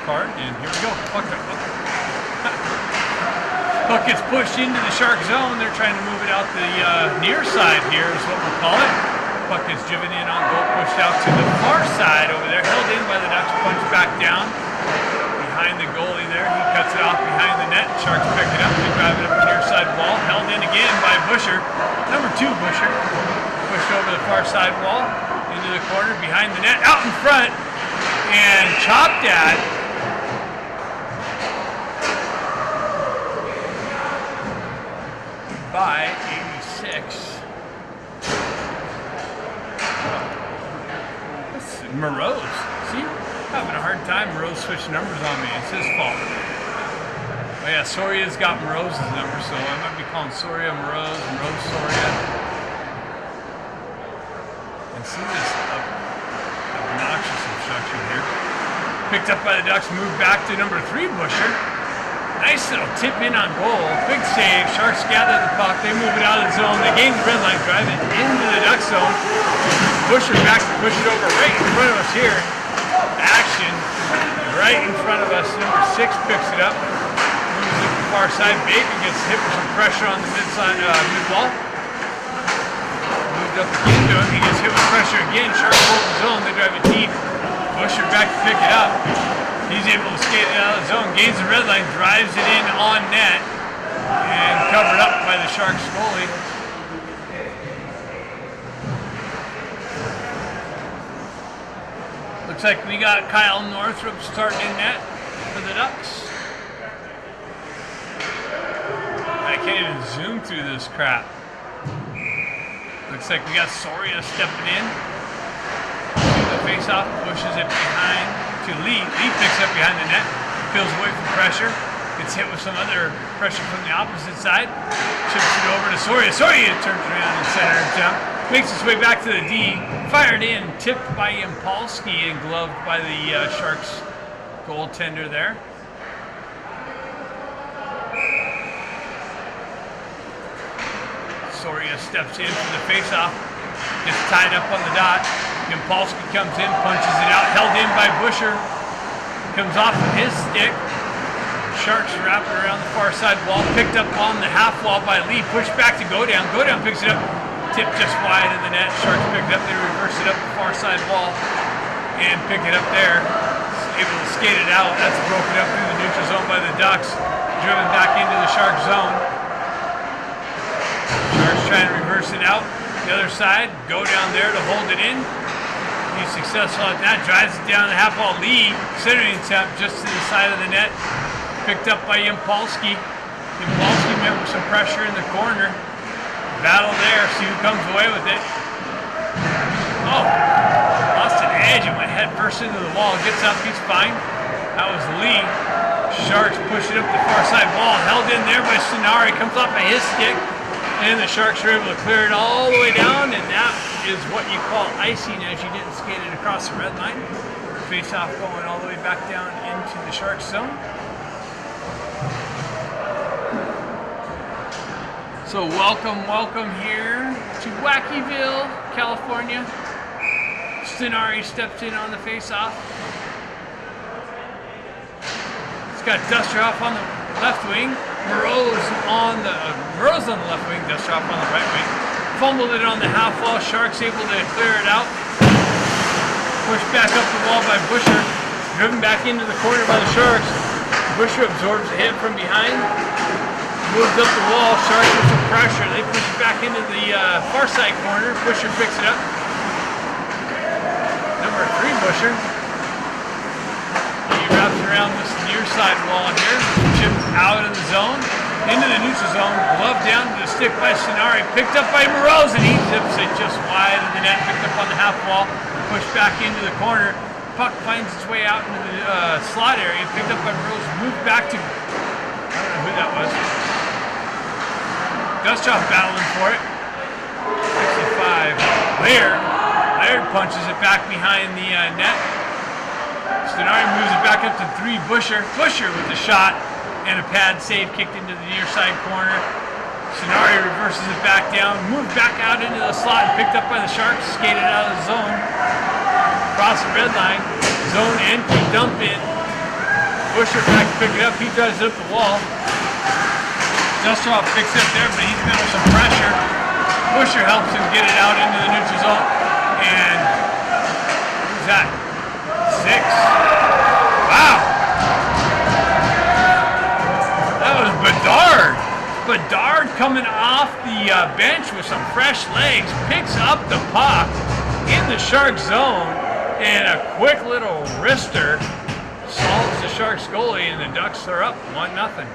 card, and here we go. Puck gets pushed into the Shark zone. They're trying to move it out the near side here is what we'll call it. Puck gets driven in on goal, pushed out to the far side over there, held in by the Ducks, punched back down behind the goalie there. He cuts it off behind the net. Sharks pick it up. They drive it up the near side wall, held in again by Busher. Number 2 Busher. Pushed over the far side wall, into the corner, behind the net, out in front, and chopped at. By 86. Moreau. See, having a hard time. Moreau switched numbers on me. It's his fault. Oh yeah, Soria's got Moreau's number, so I might be calling Soria Moreau's, Moreau's Soria. And see this obnoxious obstruction here. Picked up by the Ducks, moved back to number 3 Busher. Nice little tip in on goal. Big save. Sharks gather the puck. They move it out of the zone. They gain the red line, drive it into the Duck zone. Busher back to push it over right in front of us here. Action right in front of us. Number 6 picks it up. Moves it to the far side. Bacon gets hit with some pressure on the mid wall. Moved up again to him. He gets hit with pressure again. Sharks hold the zone. They drive it deep. Busher back to pick it up. He's able to skate it out of the zone, gains the red line, drives it in on net, and covered up by the Sharks goalie. Looks like we got Kyle Northrup starting in net for the Ducks. I can't even zoom through this crap. Looks like we got Soria stepping in. The face-off pushes it behind to Lee. Lee picks up behind the net, peels away from pressure, gets hit with some other pressure from the opposite side, chips it over to Soria. Soria turns around and centers down, makes its way back to the D, fired in, tipped by Impolsky and gloved by the Sharks goaltender there. Soria steps in for the face-off, gets tied up on the dot. Impolsky comes in, punches it out, held in by Busher. Comes off of his stick. Sharks wrap it around the far side wall, picked up on the half wall by Lee, pushed back to go down. Go down picks it up, tipped just wide of the net. Sharks pick it up, they reverse it up the far side wall and pick it up there. Able to skate it out. That's broken up through the neutral zone by the Ducks. Driven back into the Shark zone. Sharks trying to reverse it out. The other side, go down there to hold it in. He's successful at that, drives it down the half wall. Lee, centering attempt just to the side of the net. Picked up by Impolsky. Impolsky met with some pressure in the corner. Battle there, see who comes away with it. Oh, lost an edge and went head first into the wall. Gets up, he's fine. That was Lee. Sharks push it up the far side wall. Held in there by Sonari. Comes off of his stick. And the Sharks are able to clear it all the way down, and that is what you call icing as you didn't skate it across the red line. Face-off going all the way back down into the Sharks zone. So welcome here to Vacaville, California. Sonari steps in on the face-off. It's got Dusterhoff on the left wing. Moreau's on the left wing, Dusterhoff on the right wing. Fumbled it on the half wall. Sharks able to clear it out. Pushed back up the wall by Busher. Driven back into the corner by the Sharks. Busher absorbs a hit from behind. Moves up the wall. Sharks with some pressure. They push it back into the far side corner. Busher picks it up. Number 3 Busher. He wraps around this near side wall here. Chipped out of the zone. Into the neutral zone. Gloved down to the stick by Sonari. Picked up by Moreau, and he zips it just wide of the net. Picked up on the half wall. Pushed back into the corner. Puck finds its way out into the slot area. Picked up by Moreau. Moved back to, I don't know who that was. Dusterhoff battling for it. 65. Laird punches it back behind the net. Sonari moves it back up to 3 Busher. Busher with the shot and a pad save kicked into the near side corner. Sonari reverses it back down, moved back out into the slot and picked up by the Sharks, skated out of the zone. Across the red line, zone empty, dump in. Busher back to pick it up. He drives it up the wall. Dustroff picks it up there, but he's under some pressure. Busher helps him get it out into the neutral zone. And who's that? 6. Wow. That was Bedard. Bedard coming off the bench with some fresh legs, picks up the puck in the Sharks zone, and a quick little wrister solves the Sharks goalie, and the Ducks are up 1-0.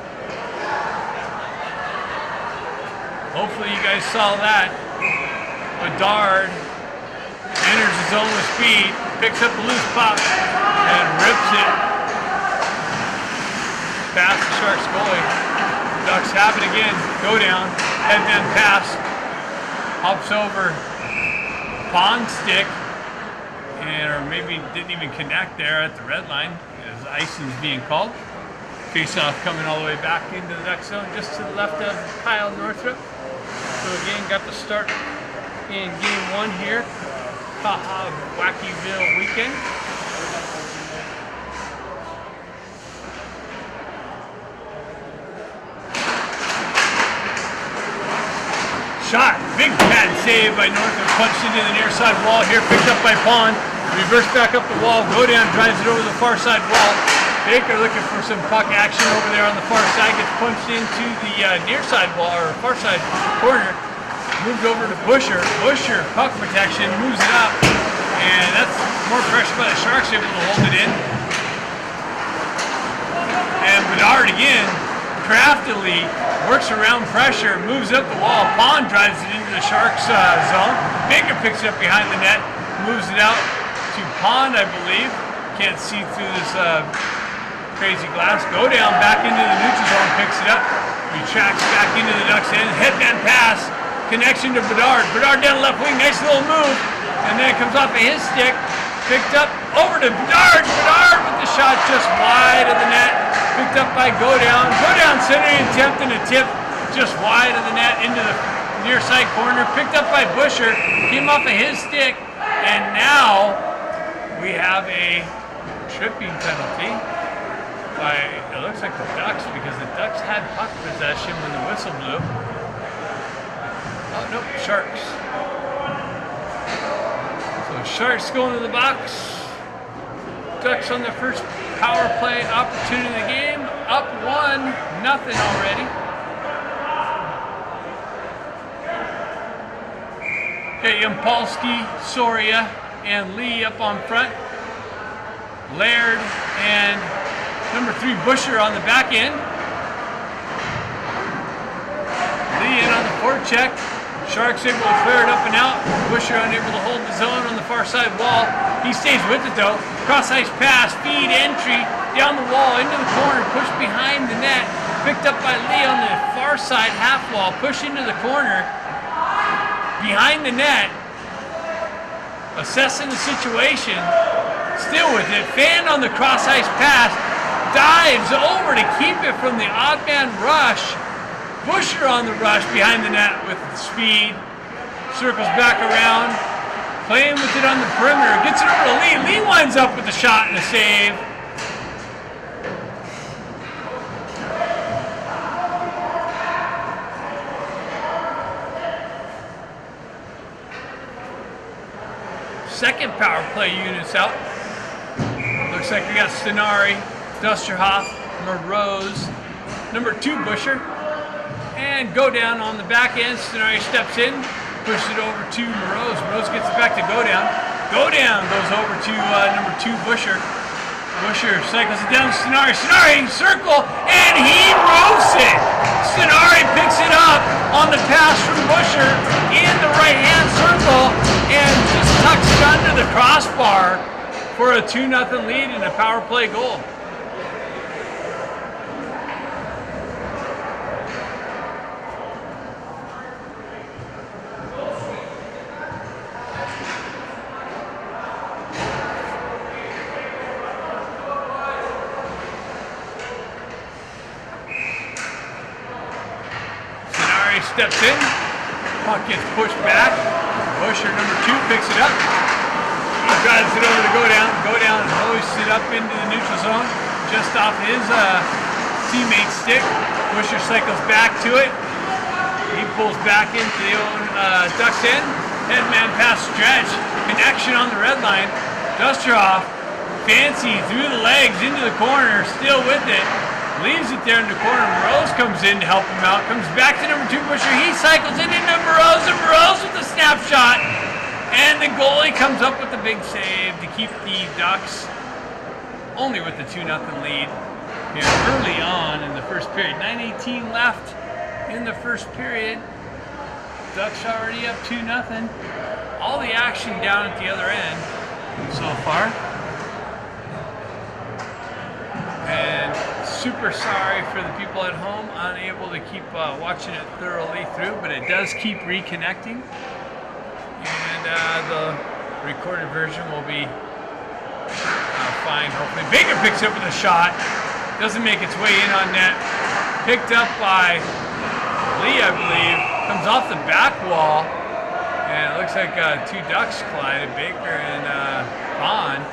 Hopefully you guys saw that. Bedard enters the zone with speed, picks up the loose puck, and rips it past the Sharks goalie. Ducks have it again. Go down, head down pass, hops over Pond's stick, or maybe didn't even connect there at the red line as icing is being called. Face-off coming all the way back into the Duck zone, just to the left of Kyle Northrup. So again, got the start in game 1 here, CAHA Vacaville weekend. Shot, big pad save by Northrup, punched into the near side wall here, picked up by Pond, reverse back up the wall, go down, drives it over the far side wall. Baker looking for some puck action over there on the far side, gets punched into the near side wall, or far side corner, moved over to Busher. Busher, puck protection, moves it up, and that's more pressure by the Sharks, able to hold it in. And Bedard again, craftily works around pressure, moves up the wall. Pond drives it into the Sharks zone. Baker picks it up behind the net, moves it out to Pond, I believe. Can't see through this crazy glass. Go down, back into the neutral zone, picks it up. Retracts back into the Ducks end. Headman pass, connection to Bedard. Bedard down left wing, nice little move. And then it comes off of his stick. Picked up over to Bedard. Bedard with the shot just wide of the net. Picked up by Go Down. Go Down centering, attempting a tip just wide of the net into the near side corner. Picked up by Busher. Came off of his stick. And now we have a tripping penalty by, it looks like the Ducks, because the Ducks had puck possession when the whistle blew. Oh, nope, Sharks. So Sharks going to the box. Ducks on their first power play opportunity of the game. Up 1-0 already. Okay, Impolsky, Soria, and Lee up on front. Laird and number 3 Busher on the back end. Lee in on the forecheck. Sharks able to clear it up and out. Busher unable to hold the zone on the far side wall. He stays with it though. Cross ice pass, feed entry, down the wall, into the corner, push behind the net. Picked up by Lee on the far side half wall, push into the corner. Behind the net, assessing the situation, still with it. Fan on the cross ice pass, dives over to keep it from the odd man rush. Busher on the rush behind the net with speed. Circles back around. Playing with it on the perimeter. Gets it over to Lee. Lee winds up with the shot and the save. Second power play units out. Looks like we got Stenari, Dusterhoff, Morose, number 2 Busher. And Go Down on the back end. Stenari steps in, pushes it over to Morose. Morose gets it back to Go Down. Go Down goes over to number 2 Busher. Busher cycles it down to Stenari. Stenari circle, and he roofs it. Stenari picks it up on the pass from Busher in the right-hand circle and just tucks it under the crossbar for a 2-0 lead and a power play goal. Steps in, puck gets pushed back. Busher, number 2, picks it up. He drives it over to Go Down. Go Down hoists it up into the neutral zone. just off his teammate's stick. Busher cycles back to it. He pulls back into the own Ducks end. Headman pass stretch. Connection on the red line. Dusterhoff, fancy through the legs into the corner, still with it. Leaves it there in the corner. Burroughs comes in to help him out. Comes back to number 2 Busher. He cycles it into Burroughs, and Burroughs with the snapshot. And the goalie comes up with the big save to keep the Ducks only with the 2-0 lead here early on in the first period. 9:18 left in the first period. Ducks already up 2-0. All the action down at the other end so far. And super sorry for the people at home unable to keep watching it thoroughly through, but it does keep reconnecting. And the recorded version will be fine, hopefully. Baker picks up with a shot. Doesn't make its way in on net. Picked up by Lee, I believe. Comes off the back wall. And it looks like 2 Ducks collided, Baker and Bond.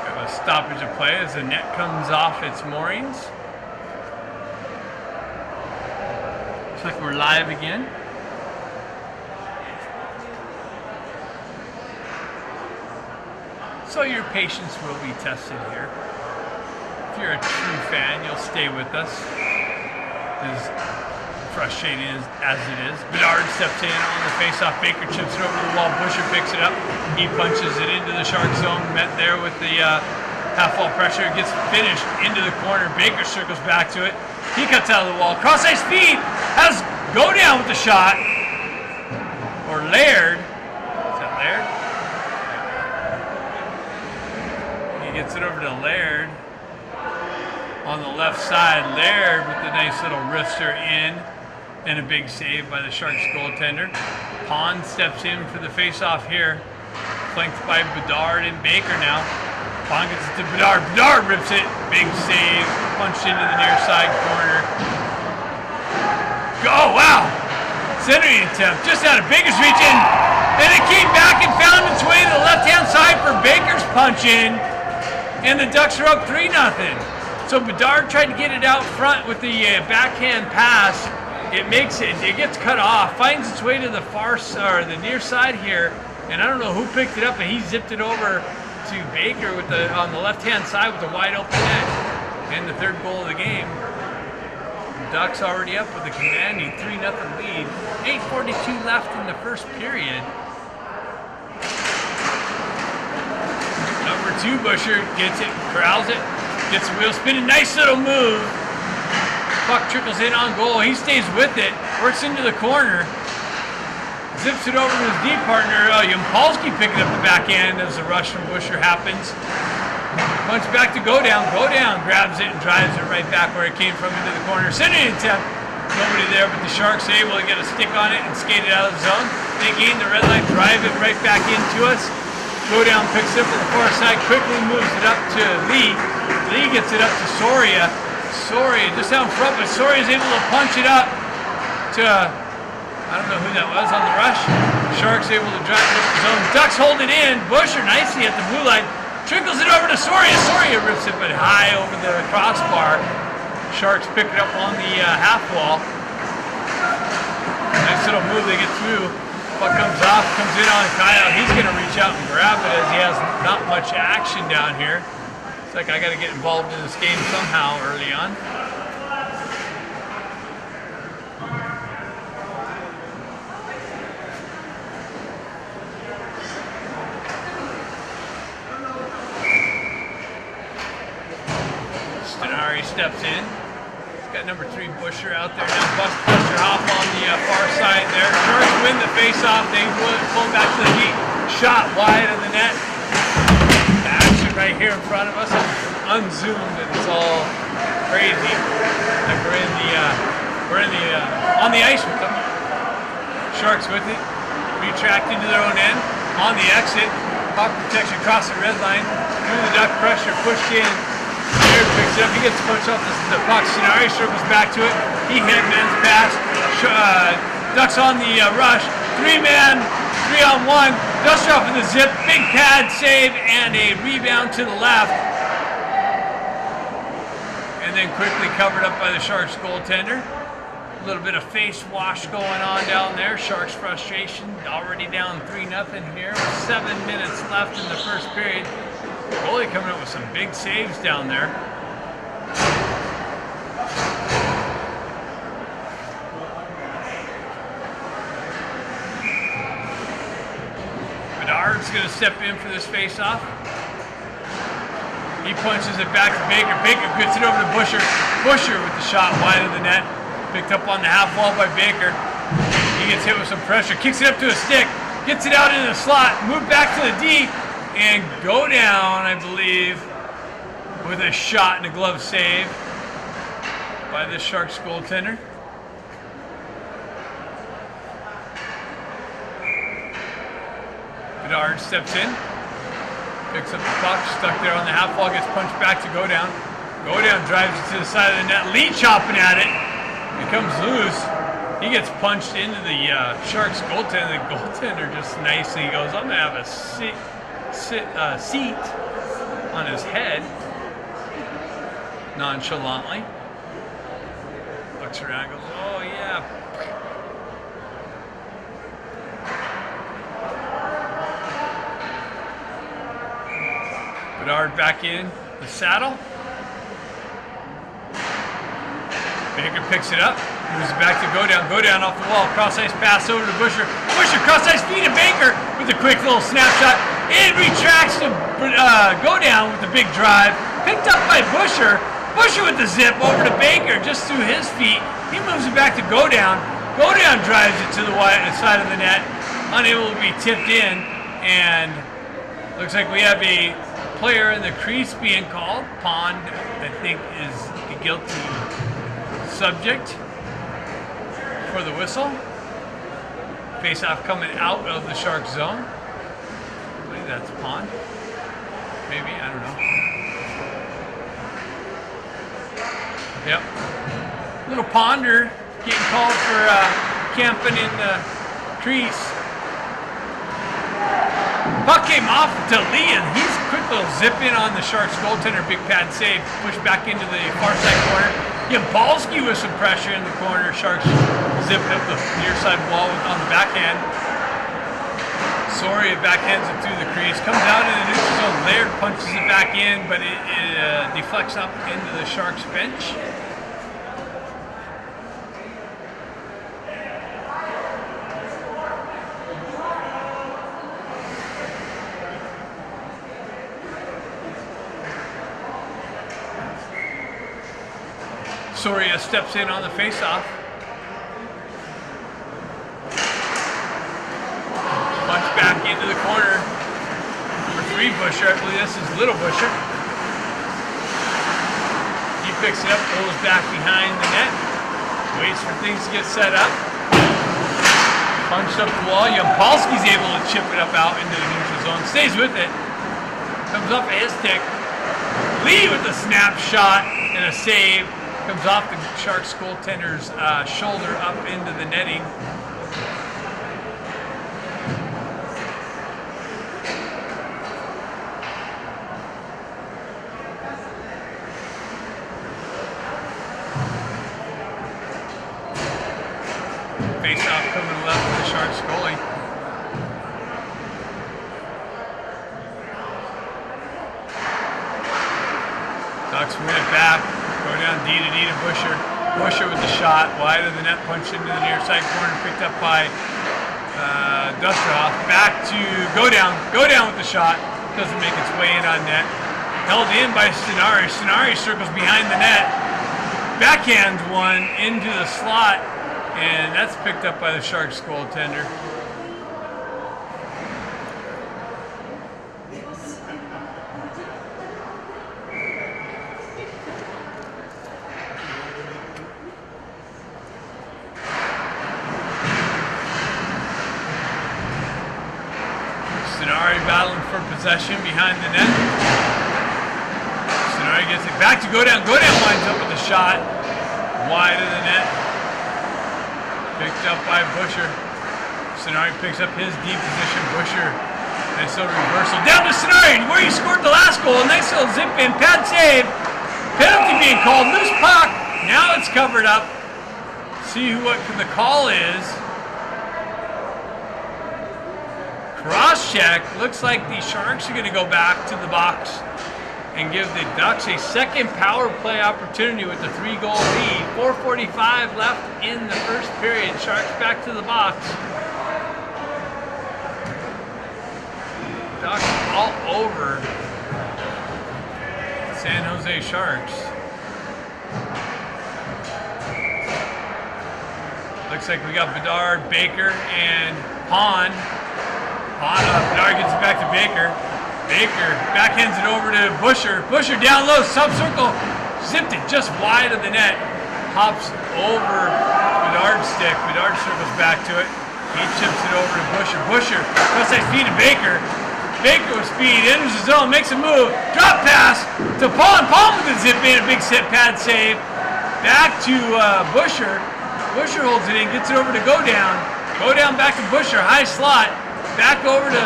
Got a stoppage of play as the net comes off its moorings. Looks like we're live again. So your patience will be tested here. If you're a true fan, you'll stay with us. As frustrating as it is. Bedard steps in on the faceoff. Baker chips it over the wall. Busher picks it up. He punches it into the Shark zone. Met there with the half-wall pressure. Gets finished into the corner. Baker circles back to it. He cuts out of the wall. Cross-ice speed has go down with the shot. Or Laird. Is that Laird? Gets it over to Laird on the left side. Laird with the nice little wrister in, and a big save by the Sharks goaltender. Pond steps in for the face-off here, flanked by Bedard and Baker now. Pond gets it to Bedard. Bedard rips it. Big save, punched into the near side corner. Oh wow! Centering attempt just out of Baker's reach in, and it came back and found its way to the left-hand side for Baker's punch in. And the Ducks are up 3-0. So Bedard tried to get it out front with the backhand pass. It makes it. It gets cut off. Finds its way to the the near side here. And I don't know who picked it up, but he zipped it over to Baker with on the left-hand side with the wide open net. And the 3rd goal of the game. The Ducks already up with a commanding 3-0 lead. 8:42 left in the first period. Number 2 Busher gets it, corrals it, gets the wheel spinning, nice little move. Puck trickles in on goal, he stays with it, works into the corner, zips it over to his D partner, Yampolsky picking up the back end as the rush from Busher happens. Punch back to go down, grabs it and drives it right back where it came from into the corner. Sending attempt, nobody there, but the Sharks able to get a stick on it and skate it out of the zone. They gain the red line, drive it right back into us. Go down, picks it up from the far side, quickly moves it up to Lee. Lee gets it up to Soria. Soria just out in front, but Soria is able to punch it up to, I don't know who that was on the rush. Sharks able to drive it up the zone. Ducks hold it in. Busher nicely at the blue line. Trickles it over to Soria. Soria rips it, but high over the crossbar. Sharks pick it up on the half wall. Nice little move they get through. Puck comes off, comes in on Kyle. He's going to reach out and grab it as he has not much action down here. It's like I got to get involved in this game somehow early on. Stenari steps in. Got number 3 Busher out there now. Buster Hoff on the far side there. Sharks win the face-off. They pull back to the heat. Shot wide of the net. The action right here in front of us. Unzoomed and it's all crazy. Like we're on the ice with them. Sharks with it. Retract into their own end. On the exit. Puck protection across the red line. Through the Duck pressure. Pushed in. Laird picks it up, he gets punched off the puck. Scenari circles back to it. He headmans past. Ducks on the rush. 3-man, 3-on-1. Duster off with the zip, big pad save, and a rebound to the left. And then quickly covered up by the Sharks goaltender. A little bit of face wash going on down there. Sharks frustration, already down 3-0 here. 7 minutes left in the first period. Goalie coming up with some big saves down there. Bedard's going to step in for this face-off. He punches it back to Baker. Baker gets it over to Busher. Busher with the shot wide of the net. Picked up on the half wall by Baker. He gets hit with some pressure. Kicks it up to a stick. Gets it out into the slot. Move back to the D. And go down, I believe, with a shot and a glove save by the Sharks goaltender. Bedard steps in. Picks up the puck, stuck there on the half wall, gets punched back to go down. Go down, drives it to the side of the net. Lee chopping at it. It comes loose. He gets punched into the Sharks goaltender. The goaltender just nicely goes, I'm going to have a seat on his head. Nonchalantly. Looks around and goes, oh yeah. Bedard back in the saddle. Baker picks it up. Moves it back to go down. Go down off the wall. Cross ice pass over to Busher. Busher cross ice feed to Baker with a quick little snapshot. It retracts to go down with the big drive. Picked up by Busher. Busher with the zip over to Baker just through his feet. He moves it back to go down. Go down drives it to the side of the net. Unable to be tipped in. And looks like we have a player in the crease being called. Pond, I think, is the guilty subject for the whistle. Face-off coming out of the Sharks zone. I believe that's Pond. Maybe, I don't know. Yep. Little Ponder getting called for camping in the crease. Puck came off to Lee, and he's a quick little zip in on the Sharks goaltender. Big pad save, pushed back into the far side corner. Yabalski with some pressure in the corner. Sharks zipping up the near side wall on the backhand. Soria backhands it through the crease. Comes out in the neutral zone. Laird punches it back in, but it deflects up into the Sharks bench. Soria steps in on the face-off. Punch back into the corner. Number 3, Busher. I believe this is Little Busher. He picks it up, pulls back behind the net. Waits for things to get set up. Punched up the wall. Yabalski's able to chip it up out into the neutral zone. Stays with it. Comes up his stick. Lee with a snapshot and a save. Comes off the Sharks goaltender's shoulder up into the netting. Face-off coming left for the Sharks goalie. Ducks win it back. Go down D to Busher. Busher with the shot, wide of the net, punched into the near side corner, picked up by Dusteroff. Back to go down with the shot. Doesn't make its way in on net. Held in by Stenari. Stenari circles behind the net. Backhands one into the slot, and that's picked up by the Sharks goaltender. Stenari battling for possession behind the net. Stenari gets it back to go down. Go down lines up with the shot. Wide of the net. Picked up by Busher. Stenari picks up his deep position. Busher Nice little reversal down to Sonari, where he scored the last goal. Nice little zip in, pad save. Penalty being called, loose puck. Now it's covered up. See what the call is. Cross check. Looks like the Sharks are going to go back to the box and give the Ducks a second power play opportunity with the 3-goal lead. 4:45 left in the first period. Sharks back to the box. Ducks all over San Jose Sharks. Looks like we got Bedard, Baker, and Pond. Bedard gets it back to Baker. Baker backhands it over to Busher. Busher down low, sub-circle, zipped it just wide of the net. Hops over Bedard's stick. Bedard circles back to it. He chips it over to Busher. Busher cuts that feed to Baker. Baker with speed, enters the zone, makes a move, drop pass to Pond. Pond with the zip in, a big set pad save. Back to Busher. Busher holds it in, gets it over to Go Down. Go Down back to Busher, high slot. Back over to,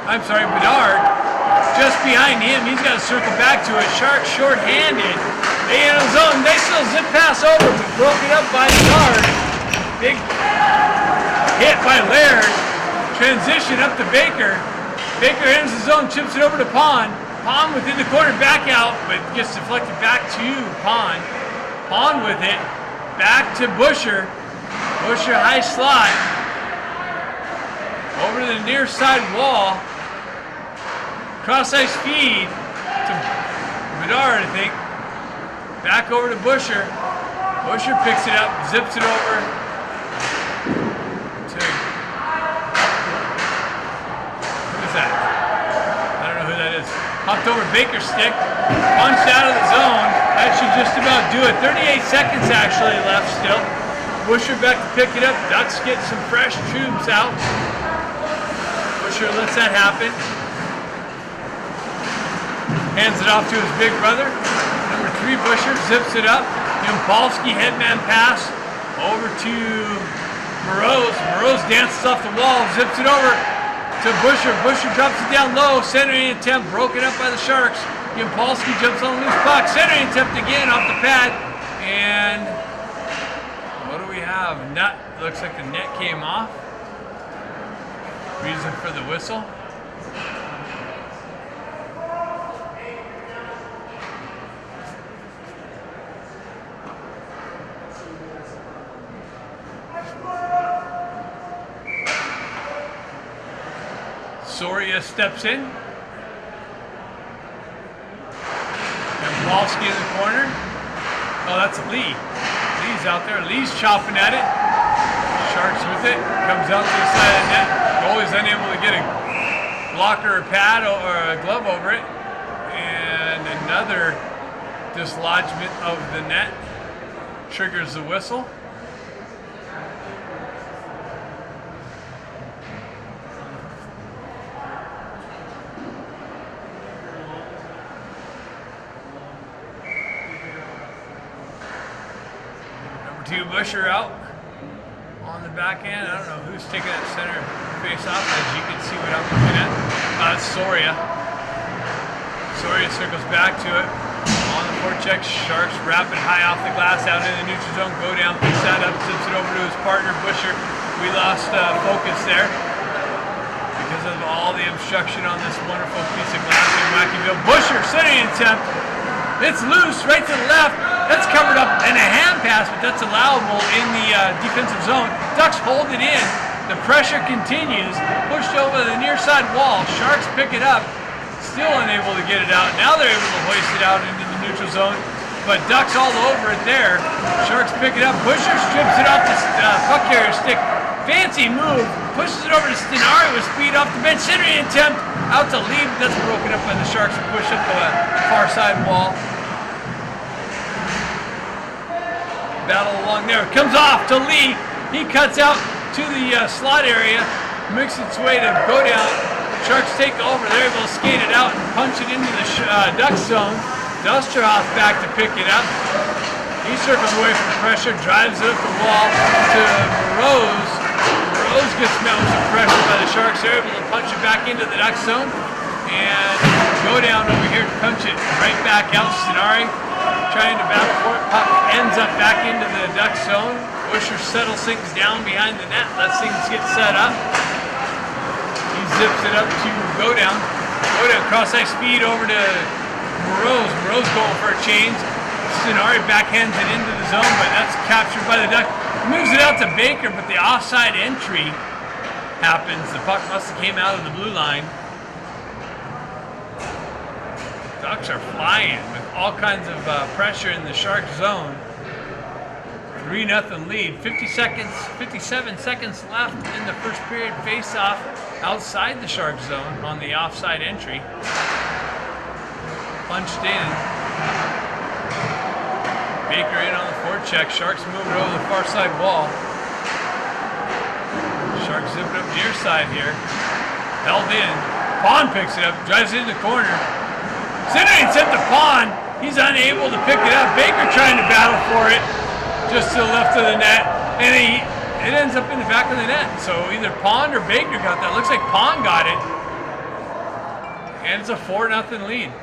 Bedard. Just behind him, he's got to circle back to it. Sharks short-handed. They in the zone, they still zip pass over, but broken up by Bedard. Big hit by Laird. Transition up to Baker. Baker enters the zone, chips it over to Pond. Pond within the corner, back out, but gets deflected back to Pond. Pond with it, back to Busher. Busher high slot. Over to the near side wall. Cross-ice feed to Bedard, I think. Back over to Busher. Busher picks it up, zips it over to... that? I don't know who that is. Hopped over Baker's stick, punched out of the zone. That should just about do it. 38 seconds actually left still. Busher back to pick it up. Ducks get some fresh troops out. Busher lets that happen. Hands it off to his big brother. Number 3, Busher zips it up. Yampolsky headman pass over to Moroz. Moroz dances off the wall, zips it over to Busher. Busher drops it down low. Centering attempt broken up by the Sharks. Yampolsky jumps on the loose puck. Centering attempt again off the pad. And what do we have? Net. Looks like the net came off. Reason for the whistle. Soria steps in. Yampolsky in the corner. Oh, that's Lee. Lee's out there. Lee's chopping at it. Sharks with it. Comes out to the side of the net. Goalie's unable to get a blocker or pad or a glove over it. And another dislodgement of the net triggers the whistle. Busher out on the back end. I don't know who's taking that center face off, as you can see what I'm looking at. It's Soria. Soria circles back to it. On the forecheck, Sharks wrapping high off the glass out in the neutral zone. Go down, picks that up, zips it over to his partner, Busher. We lost focus there because of all the obstruction on this wonderful piece of glass in Vacaville. Busher, centering attempt. It's loose, right to the left. That's covered up and a hand pass, but that's allowable in the defensive zone. Ducks hold it in. The pressure continues. Pushed over the near side wall. Sharks pick it up. Still unable to get it out. Now they're able to hoist it out into the neutral zone. But Ducks all over it there. Sharks pick it up. Busher strips it off the puck carrier stick. Fancy move. Pushes it over to Stenari with speed off the bench. Centering attempt out to lead. That's broken up by the Sharks who push up the far side wall. Battle along there. Comes off to Lee. He cuts out to the slot area. Makes its way to Go Down. Sharks take over. They're able to skate it out and punch it into the Duck zone. Dusterhoff back to pick it up. He circles away from the pressure. Drives it up the wall to Moroz. Rose gets met with some pressure by the Sharks. They're able to punch it back into the Duck zone and go down over here to punch it right back out. Stenari trying to battle for it. Puck ends up back into the Duck zone. Busher settles things down behind the net, lets things get set up. He zips it up to go down. Cross-ice speed over to Moroz. Moroz going for a change. Stenari backhands it into the zone, but that's captured by the Duck. Moves it out to Baker, but the offside entry happens. The puck must have came out of the blue line. Ducks are flying with all kinds of pressure in the Shark zone. 3-0 lead. 57 seconds left in the first period face-off outside the Shark zone on the offside entry. Punched in. Baker in on the forecheck. Sharks move it over the far side wall. Sharks zip it up near side here. Held in. Pond picks it up. Drives it in the corner. Sidney sent to Pond. He's unable to pick it up. Baker trying to battle for it. Just to the left of the net. And it ends up in the back of the net. So either Pond or Baker got that. Looks like Pond got it. And it's a 4-0 lead.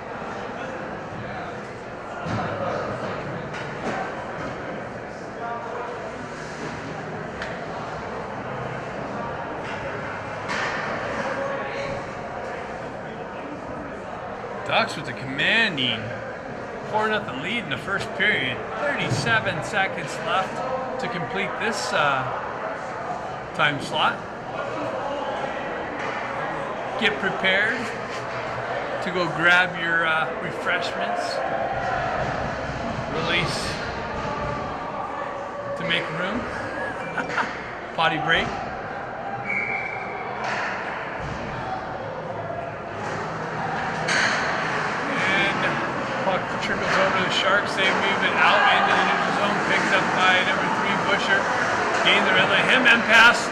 Ducks with a commanding 4-0 lead in the first period. 37 seconds left to complete this time slot. Get prepared to go grab your refreshments. Release to make room. Potty break. Trickles over to the Sharks. They move it out into the neutral zone. Picked up by number 3, Busher. Gained the red line. Him and pass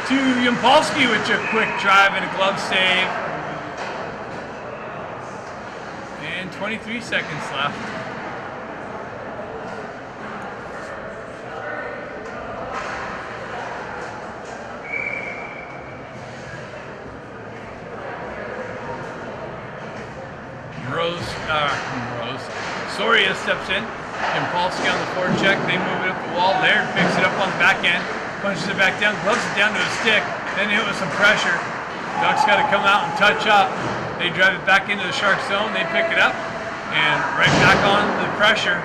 to Yampolsky with a quick drive and a glove save. And 23 seconds left. Soria steps in. Yampolsky on the forecheck. They move it up the wall. Laird picks it up on the back end. Punches it back down. Gloves it down to his stick. Then hit with some pressure. Ducks got to come out and touch up. They drive it back into the Shark zone. They pick it up. And right back on the pressure.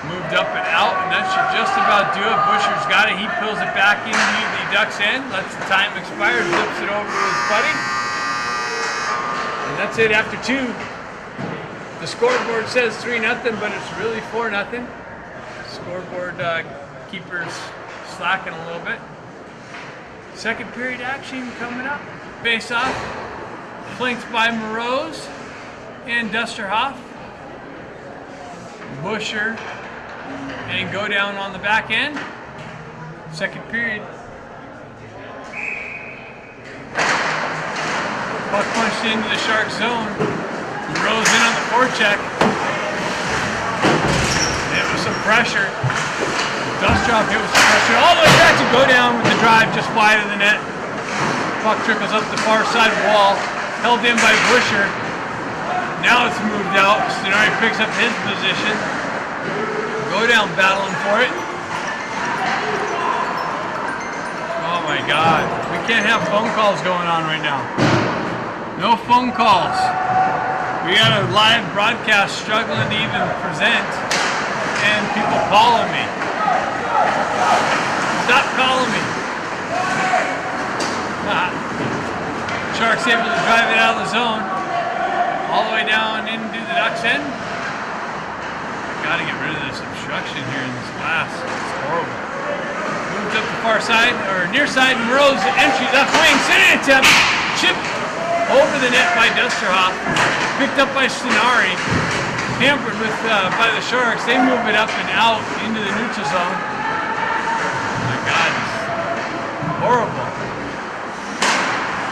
Moved up and out. And that should just about do it. Busher's got it. He pulls it back into the Ducks end. Lets the time expire. Zips it over to his buddy. And that's it after 2. The scoreboard says 3-0, but it's really 4-0. Scoreboard keepers slacking a little bit. Second period action coming up. Face off, flanked by Moroz and Dusterhoff. Busher and go down on the back end. Second period. Puck punched into the Shark zone. Rose in on the forecheck. Hit with some pressure. Dustrop hit with some pressure. All the way back to go down with the drive just wide of the net. Puck trickles up the far side wall. Held in by Busher. Now it's moved out. Stenari picks up his position. Go down battling for it. Oh my God. We can't have phone calls going on right now. No phone calls. We got a live broadcast struggling to even present, and people calling me. Stop calling me. Sharks able to drive it out of the zone, all the way down into the Ducks end. Got to get rid of this obstruction here in this glass. It's horrible. Moved up the far side, or near side, and Rose entry left wing, sending attempt, chip over the net by Dusterhoff. Picked up by Stenari, hampered with by the Sharks. They move it up and out into the neutral zone. Oh my God, it's horrible.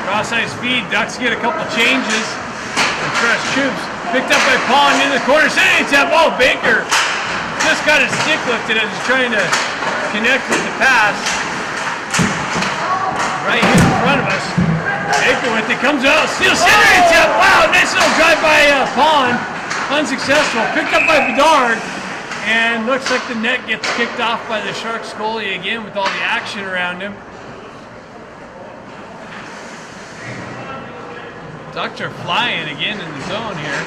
Cross-ice speed. Ducks get a couple changes. And fresh troops. Picked up by Pond in the corner. Sending attempt. Oh, Baker just got his stick lifted as he's trying to connect with the pass. right here in front of us. Baker with it, comes out, steals center attempt. Wow, nice little drive by Pond. Unsuccessful. Picked up by Bedard. And looks like the net gets kicked off by the Sharks goalie again with all the action around him. Ducks are flying again in the zone here.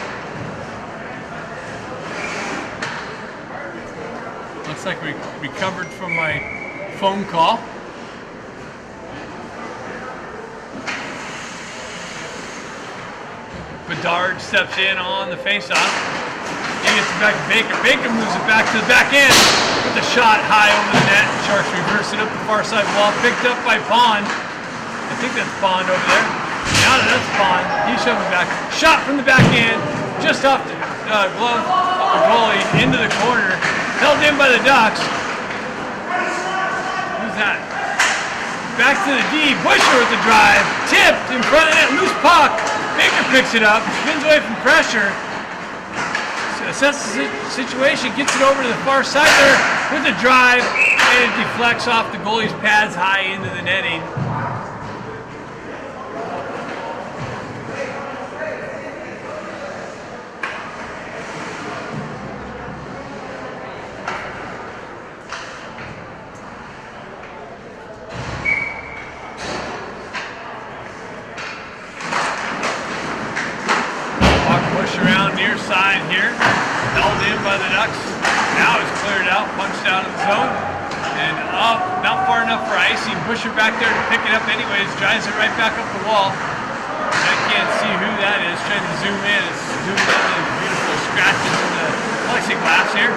Looks like we recovered from my phone call. Bedard steps in on the faceoff. He gets it back to Baker. Baker moves it back to the back end with a shot high over the net. Sharks reverse it up the far side wall. Picked up by Pond. I think that's Pond over there. Now that's Pond. He's shoving back. Shot from the back end, just off the glove of the goalie into the corner. Held in by the Ducks. Who's that? Back to the D. Busher with the drive. Tipped in front of that loose puck. Baker picks it up, spins away from pressure, assesses the situation, gets it over to the far side there with a drive, and it deflects off the goalie's pads high into the netting. Around near side here, held in by the Ducks. Now it's cleared out, punched out of the zone, and up, not far enough for icing. Busher back there to pick it up anyways, drives it right back up the wall. I can't see who that is, trying to zoom in. It's zoomed in the beautiful scratches in the plexiglass here.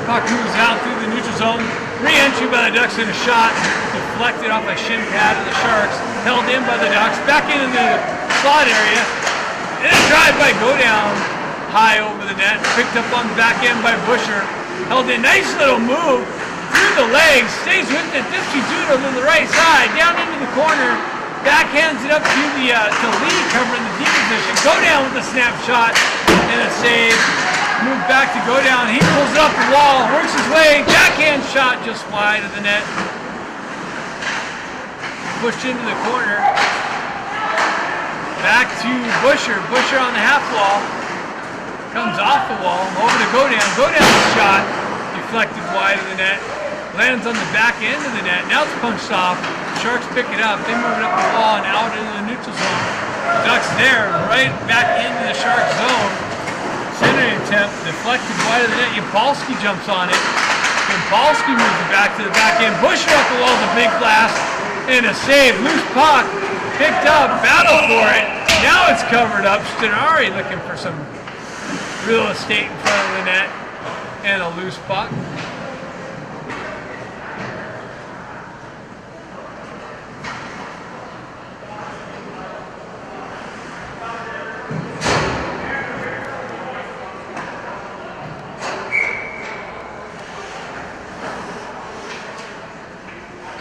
Puck moves out through the neutral zone. Re-entry by the Ducks and a shot deflected off a shin pad of the Sharks. Held in by the Ducks, back into the slot area. And a drive-by go down high over the net, picked up on the back end by Busher. Held in, nice little move through the legs, stays with it, Dipsy Doodle to the right side, down into the corner, backhands it up to the to Lee covering the D position. Go down with a snapshot and a save. Move back to go down. He pulls it up the wall, works his way, backhand shot just wide of the net. Pushed into the corner. Back to Busher. Busher on the half wall. Comes off the wall. Over to go down. Go down the shot. Deflected wide of the net. Lands on the back end of the net. Now it's punched off. Sharks pick it up. They move it up the wall and out into the neutral zone. Ducks there. Right back into the Sharks zone. Centering attempt. Deflected wide of the net. Yapolsky jumps on it. Yapolsky moves it back to the back end. Busher up the wall with a big blast. And a save. Loose puck. Picked up, battle for it. Now it's covered up. Stenari looking for some real estate in front of the net. And a loose puck.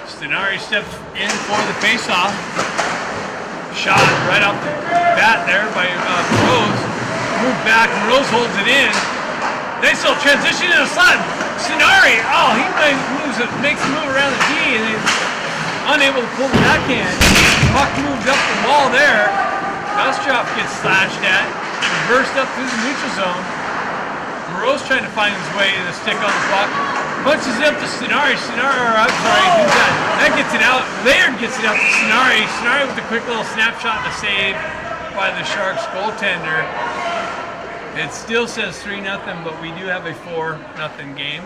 Stenari steps in for the face-off. Shot right off the bat there by Rose. Move back, Rose holds it in. Nice little transition in the slot. Stenari, oh, he makes a move around the D and he's unable to pull the backhand. Puck moved up the wall there. Gustrop gets slashed at. Reversed up through the neutral zone. Moreau's trying to find his way to the stick on the puck. Punches it up to Stenari. I'm sorry, who's that? That gets it out. Laird gets it out to Stenari. Stenari with a quick little snapshot and a save by the Sharks goaltender. It still says 3-0, but we do have a 4-0 game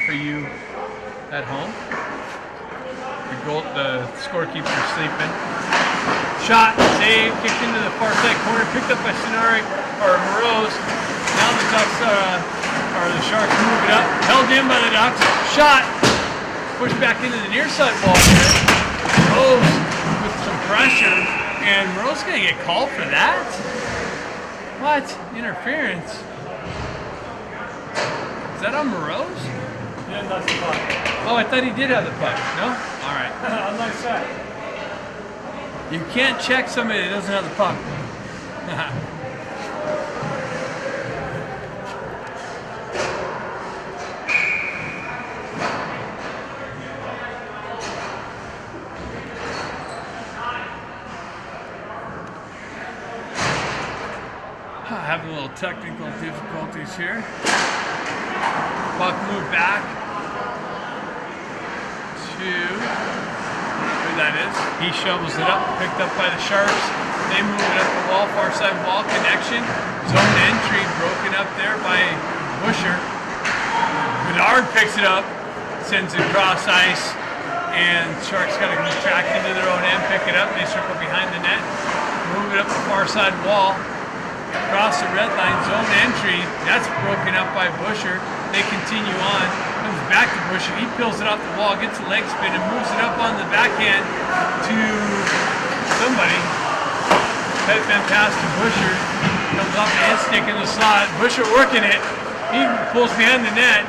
for you at home. The scorekeeper's sleeping. Shot, save, kicked into the far side corner, picked up by Stenari or Moreau's. Now the Ducks the Sharks move it up, held in by the Ducks. Shot, pushed back into the near side wall here. Moreau's with some pressure, and Moreau's gonna get called for that. What? Interference? Is that on Moreau's? Yeah, that's the puck. Oh, I thought he did have the puck. No? All right. I'm not sure. You can't check somebody that doesn't have the puck. Having a little technical difficulties here. Buck moved back to where that is. He shovels it up, picked up by the Sharks. They move it up the wall, far side wall connection. Zone entry broken up there by Busher. Bedard picks it up, sends it across ice, and Sharks got to retract into their own end, pick it up. They circle behind the net, move it up the far side wall. Across the red line, zone entry, that's broken up by Busher. They continue on, comes back to Busher. He peels it off the wall, gets a leg spin, and moves it up on the backhand to somebody. Headman pass to Busher. Comes off the hand stick in the slot. Busher working it. He pulls behind the net.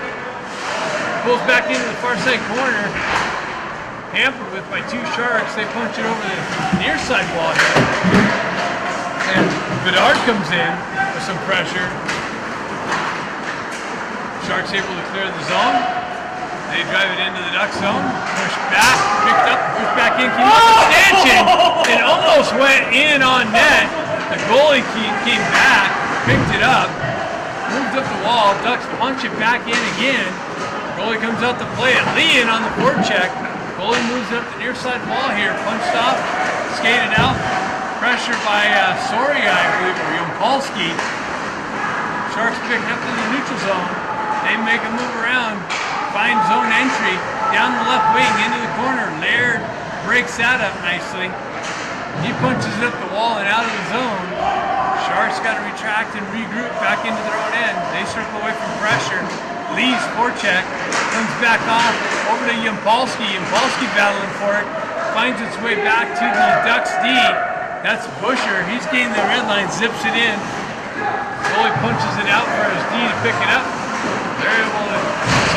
Pulls back into the far side corner. Hampered with by two Sharks. They punch it over the near side wall here. And Bedard comes in with some pressure. Sharks able to clear the zone. They drive it into the Duck zone. Push back, picked up, push back in, came up with stanchion. It almost went in on net. The goalie came back, picked it up, moved up the wall. Ducks punch it back in again. Goalie comes out to play it. Lee in on the forecheck. Goalie moves up the near side wall here, punched off, skated out. Pressure by Soria, I believe, or Yampolsky. Sharks picking up to the neutral zone. They make a move around, find zone entry, down the left wing, into the corner. Laird breaks that up nicely. He punches it up the wall and out of the zone. Sharks got to retract and regroup back into their own end. They circle away from pressure. Lee's forecheck comes back off over to Yampolsky. Yampolsky battling for it. Finds its way back to the Ducks D. That's Busher. He's gained the red line, zips it in. Goalie punches it out for his D to pick it up. They're able to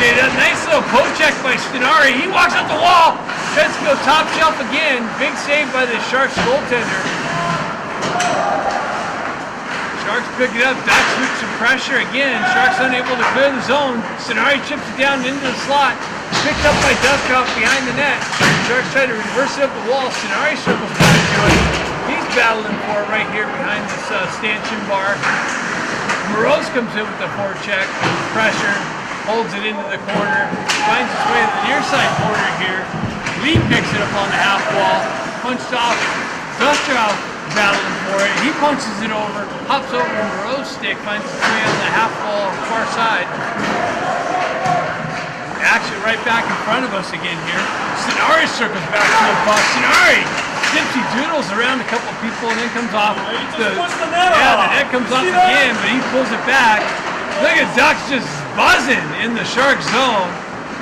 skate it up. Nice little poke check by Stenari. He walks up the wall. Tries to go top shelf again. Big save by the Sharks goaltender. Sharks pick it up. Ducks with some pressure again. Sharks unable to clear the zone. Stenari chips it down into the slot. Picked up by Duckoff behind the net. Sharks try to reverse it up the wall. Stenari circles back to it. He's battling for it right here behind this stanchion bar. Moroz comes in with the forecheck. Pressure. Holds it into the corner. Finds its way to the near side corner here. Lee picks it up on the half wall. Punched off. Dustrov battling for it. He punches it over. Hops over to Moroz's stick. Finds its way on the half wall far side. Action right back in front of us again here. Stenari circles back to the puck. Stenari dipsy doodles around a couple people and then comes off. The net comes off again, but he pulls it back. Look at Ducks just buzzing in the Shark zone.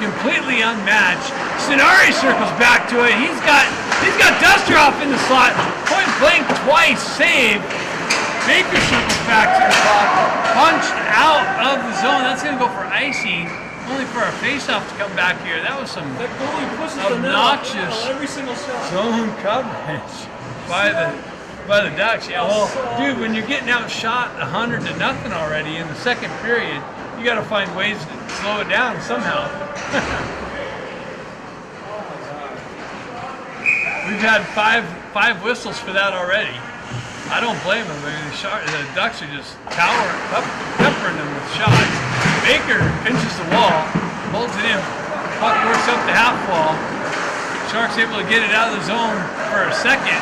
Completely unmatched. Stenari circles back to it. He's got Dustrov in the slot. Point blank twice. Save. Baker circles back to the puck. Punched out of the zone. That's going to go for icing. Only for a face-off to come back here. That was some obnoxious every single shot. Zone coverage by the Ducks. Yeah, well, dude, when you're getting outshot 100 to nothing already in the second period, you got to find ways to slow it down somehow. We've had five whistles for that already. I don't blame them. I mean, the Ducks are just peppering them with shots. Baker pinches the wall, holds it in. Puck works up the half wall. Sharks able to get it out of the zone for a second.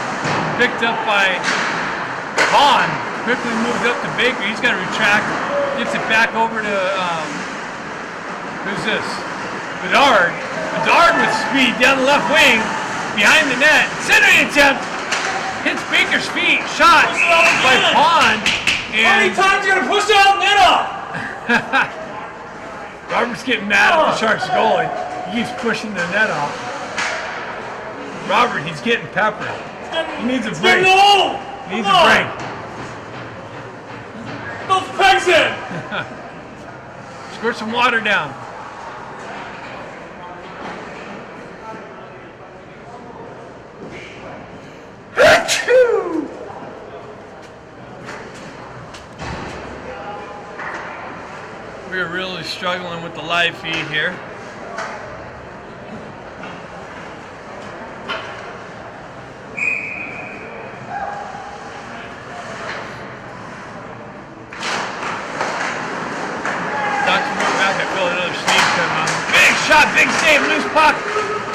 Picked up by Hahn. Quickly moved up to Baker. He's got to retract. Gets it back over to, who's this? Bedard. Bedard with speed down the left wing. Behind the net. Centering attempt. Hits Baker's feet. Shot by Hahn. How many times are you going to push that net up? Robert's getting mad at the Sharks goalie. He keeps pushing the net off. Robert, he's getting peppered. He needs a break. He needs a break. Those pegs in! Squirt some water down. We're really struggling with the live feed here. shot, big save, loose puck.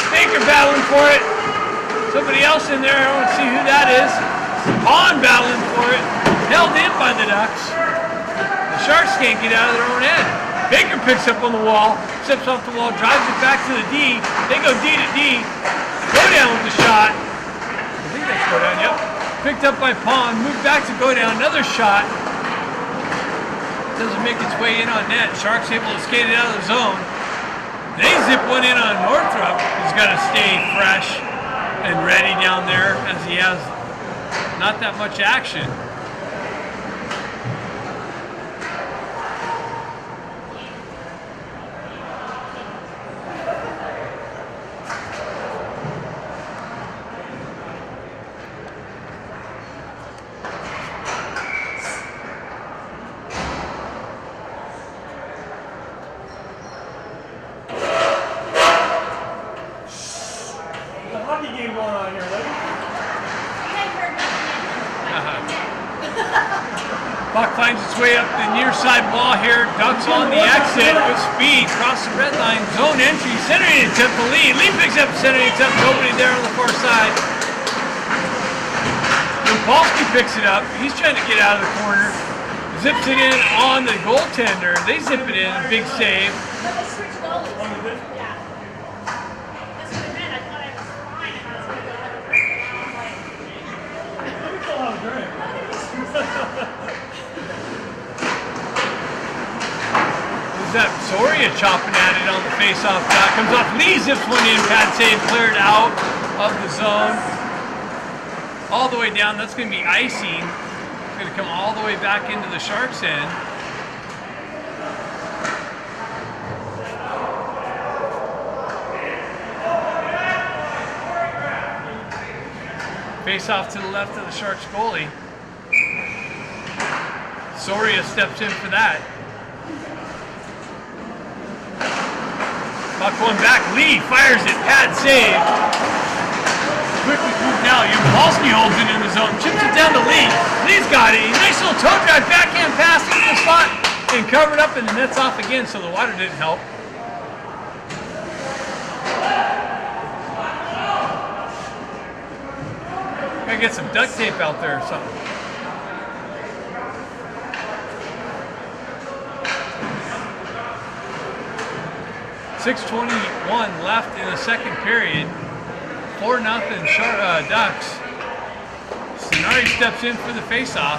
Baker battling for it. Somebody else in there, I don't see who that is. Pond battling for it. Held in by the Ducks. The Sharks can't get out of their own end. Baker picks up on the wall, steps off the wall, drives it back to the D. They go D to D. Go down with the shot. I think that's go down, yep. Picked up by Pond, moved back to go down, another shot. Doesn't make its way in on net. Sharks able to skate it out of the zone. They zip one in on Northrop. He's got to stay fresh and ready down there as he has not that much action. Game going on here, lady. Puck finds its way up the near side wall here. Ducks on the exit with speed. Cross the red line. Zone entry. Centering attempt to Lee. Lee picks up centering attempt. Nobody there on the far side. Lupolsky picks it up. He's trying to get out of the corner. Zips it in on the goaltender. They zip it in. A big save. That Soria chopping at it on the face-off dot. Comes off. Lee zips one in. Pad save. Cleared out of the zone. All the way down. That's going to be icing. It's going to come all the way back into the Sharks' end. Face-off to the left of the Sharks goalie. Soria steps in for that. Puck going back, Lee fires it, pad save. Quickly moved now, Lupolsky holds it in the zone, chips it down to Lee. Lee's got it, nice little toe drive, backhand pass into the spot, and covered up and the net's off again, so the water didn't help. Gotta get some duct tape out there or something. 6:21 left in the second period. 4-0 Ducks. Scenari steps in for the face-off.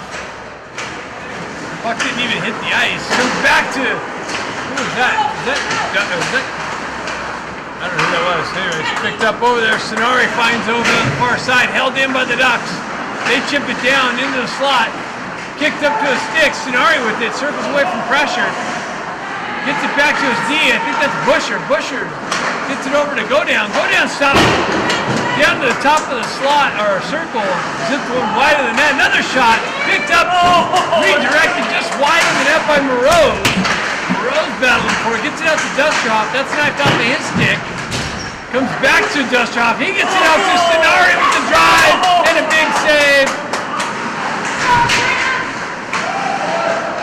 Puck didn't even hit the ice. Comes back to, who was that? Was that? I don't know who that was. Anyways, picked up over there. Scenari finds over on the far side. Held in by the Ducks. They chip it down into the slot. Kicked up to a stick. Scenari with it. Circles away from pressure. Gets it back to his D. I think that's Busher. Busher gets it over to go down. Go down, stop. Down to the top of the slot or circle. Zipped one wide of the net. Another shot. Picked up. Redirected just wide of the net by Moreau. Moreau's battling for it. Gets it out to Dustroff. That's knifed off of his stick. Comes back to Dustroff. He gets it out to Scenari with the drive and a big save.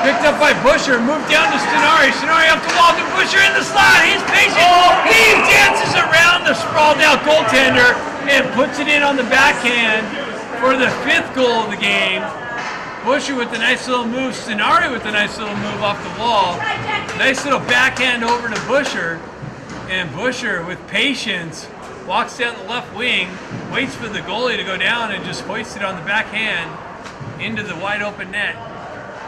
Picked up by Busher, moved down to Scenari. Scenari up the wall to Busher in the slot. He's patient. He dances around the sprawled out goaltender and puts it in on the backhand for the 5th goal of the game. Busher with a nice little move. Scenari with a nice little move off the wall. Nice little backhand over to Busher. And Busher with patience walks down the left wing, waits for the goalie to go down and just hoists it on the backhand into the wide open net.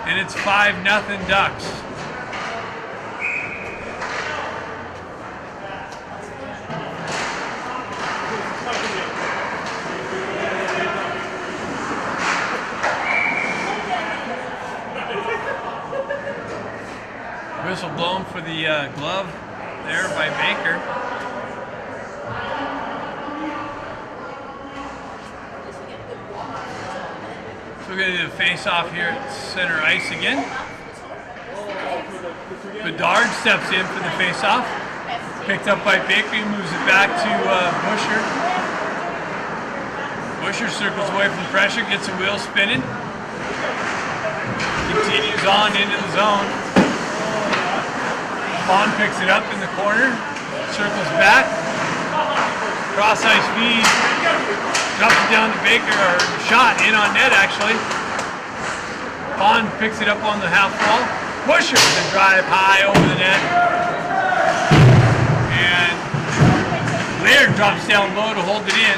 And it's 5-0 Ducks. Whistle blown for the glove there by Baker. So we're going to do the face-off here at center ice again. Bedard steps in for the face-off. Picked up by Baker, he moves it back to Busher. Busher circles away from pressure, gets a wheel spinning. Continues on into the zone. Bond picks it up in the corner. circles back. Cross-ice feed. Drops it down to Baker, or shot in on net actually. Bond picks it up on the half wall. Busher with a drive high over the net. And Laird drops down low to hold it in.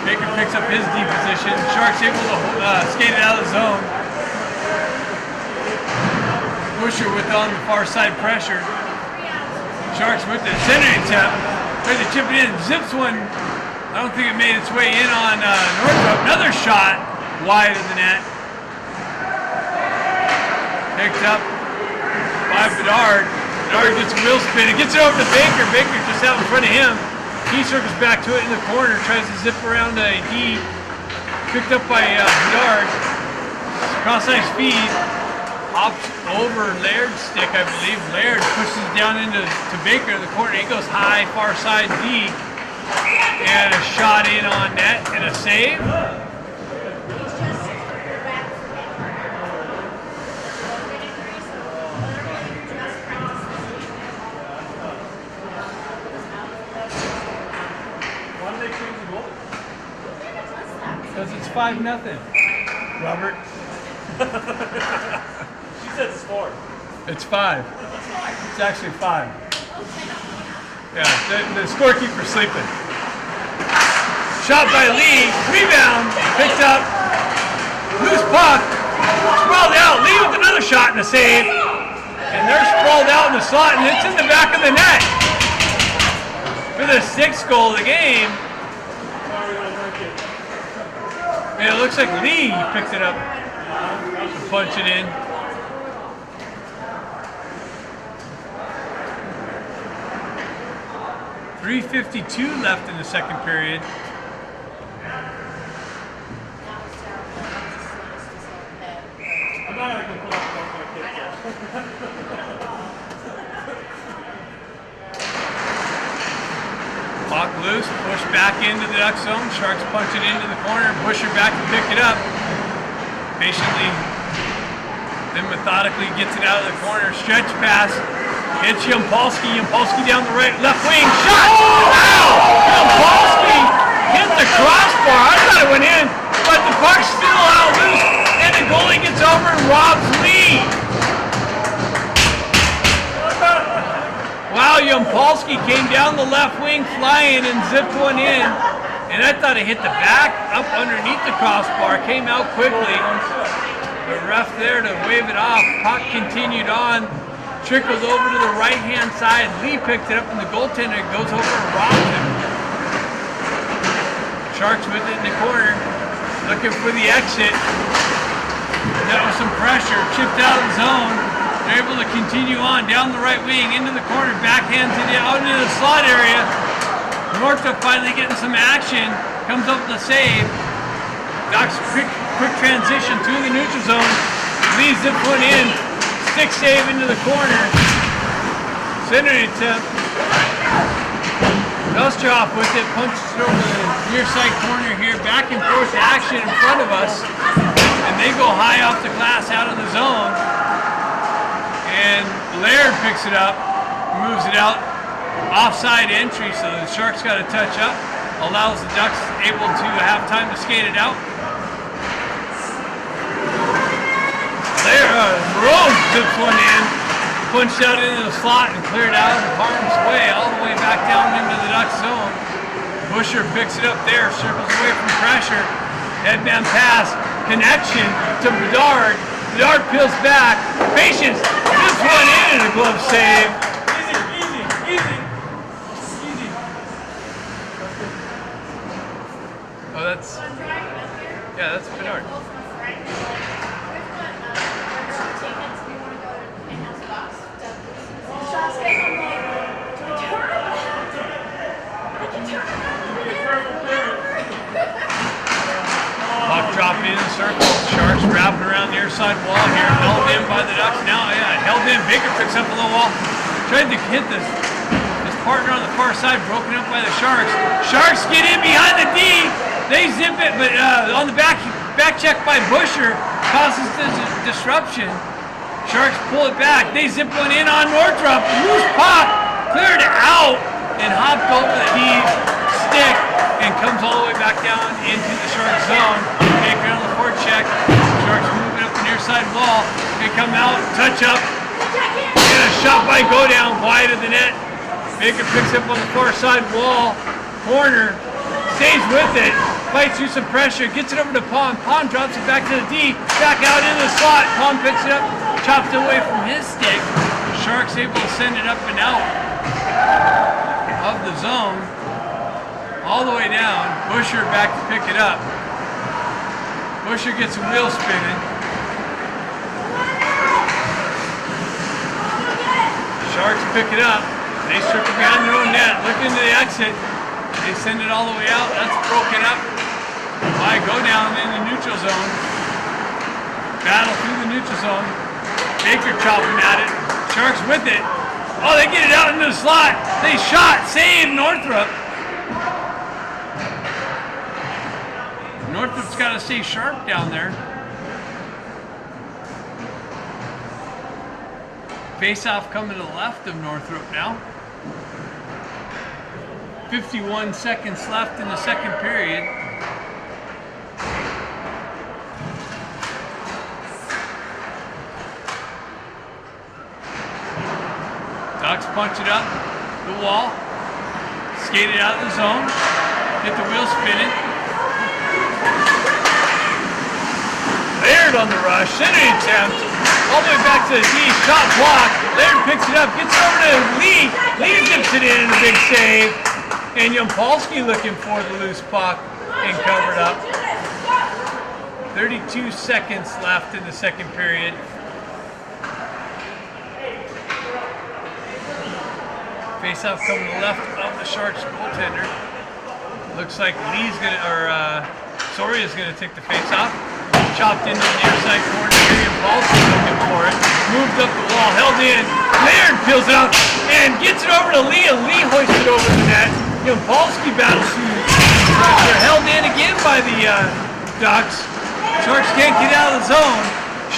Baker picks up his D position. Sharks able to skate it out of the zone. Busher with on the far side pressure. Sharks with the center attempt. Tries to chip it in. Zips one. I don't think it made its way in on Northrop. Another shot wide of the net. Picked up by Bedard. Bedard gets a wheel spin. It gets it over to Baker. Baker just out in front of him. He circles back to it in the corner. Tries to zip around a D. Picked up by Bedard. Cross-ice feed. Hops over Laird's stick, I believe. Laird pushes down into Baker in the corner. He goes high, far side D. And a shot in on net and a save. Why did they change the goal? Because it's 5-0. Robert. She said it's 4. It's 5. It's actually 5. Yeah, the scorekeeper's sleeping. Shot by Lee, rebound, picked up, loose puck, sprawled out, Lee with another shot and a save, and they're sprawled out in the slot, and it's in the back of the net for the 6th goal of the game. And it looks like Lee picked it up to punch it in. .352 left in the second period. I'm not going to put up my kids. Puck loose, push back into the duck zone. Sharks punch it into the corner. Busher back to pick it up. Patiently, then methodically gets it out of the corner. Stretch pass. Hits Yampolsky. Yampolsky down the right, left wing. Shot! Wow! Yampolsky hit the crossbar. I thought it went in, but the puck's still out loose, and the goalie gets over and robs Lee. Wow, Yampolsky came down the left wing flying and zipped one in. And I thought it hit the back up underneath the crossbar. Came out quickly. The ref there to wave it off. Puck continued on. Trickles over to the right-hand side. Lee picked it up and the goaltender goes over and robs him. Sharks with it in the corner. Looking for the exit. That was some pressure. Chipped out of the zone. They're able to continue on down the right wing into the corner, backhand to the out into the slot area. Northrop finally getting some action, comes up with the save. Doc's quick transition to the neutral zone. Leads the foot in, stick save into the corner. Center attempt. Velstrop with it, punches it over the near side corner here, back and forth action in front of us. And they go high off the glass out of the zone. And Laird picks it up, moves it out, offside entry, so the Sharks got to touch up, allows the Ducks able to have time to skate it out. Rose zips one in, punched out into the slot and cleared out of harm's way, all the way back down into the Ducks zone. Busher picks it up there, circles away from pressure, headman pass, connection to Bedard. Bedard peels back, patience, zips one in and a glove save. Easy. Oh, that's, yeah, that's Bedard. Puck drop in the circle. Sharks wrapping around the near side wall here, held in by the Ducks. Now, yeah, held in. Baker picks up a little wall. Tried to hit his partner on the far side, broken up by the Sharks. Sharks get in behind the D. They zip it, but on the back check by Busher causes disruption. Sharks pull it back. They zip one in on Northrop. Loose puck, cleared out. and hopped over the stick and comes all the way back down into the shark zone. Baker on the forecheck. Sharks moving up the near side wall. They come out, touch up, get a shot by go down wide of the net. Baker picks up on the far side wall, corner, stays with it, fights through some pressure, gets it over to Pond. Pond drops it back to the D, back out into the slot. Pond picks it up, chops it away from his stick. Sharks able to send it up and out of the zone, all the way down. Busher back to pick it up. Busher gets a wheel spinning. Sharks pick it up. They circle behind their own net, look into the exit. They send it all the way out. That's broken up by go down in the neutral zone. Battle through the neutral zone. Baker chopping at it. Sharks with it. Oh, they get it out into the slot. They shot. Save Northrop. Northrop's got to stay sharp down there. Face-off coming to the left of Northrop now. 51 seconds left in the second period. Ducks punch it up the wall, skate it out of the zone, get the wheel spinning. Laird on the rush, centering attempt, all the way back to the D, shot blocked. Laird picks it up, gets it over to Lee. Lee dips it in a big save. And Yampolsky looking for the loose puck and covered up. 32 seconds left in the second period. Face-off coming to the left of the Sharks goaltender. Looks like Lee's gonna, or Soria's gonna take the face-off. Chopped into the near side corner here. Yampolsky looking for it. Moved up the wall, held in. Laird peels it out and gets it over to Lee. And Lee hoists it over the net. Yampolsky battles through pressure, held in again by the Ducks. Sharks can't get out of the zone.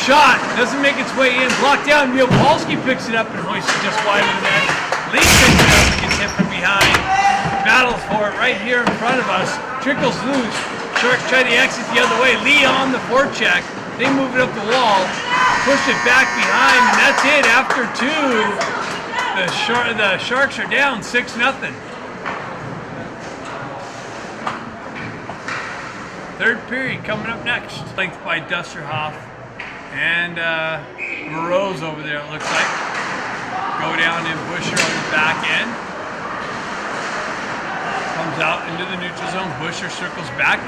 Shot doesn't make its way in. Blocked down. Yampolsky picks it up and hoists it just wide of the net. Lee picks it up and gets hit from behind. Battles for it right here in front of us. Trickles loose. Sharks try to exit the other way. Lee on the forecheck. They move it up the wall. Push it back behind, and that's it. After two, the Sharks are down 6-0. Third period coming up next. Flanked by Dusterhoff and Moreau's over there, it looks like. Go down in Busher on the back end. Comes out into the neutral zone. Busher circles back.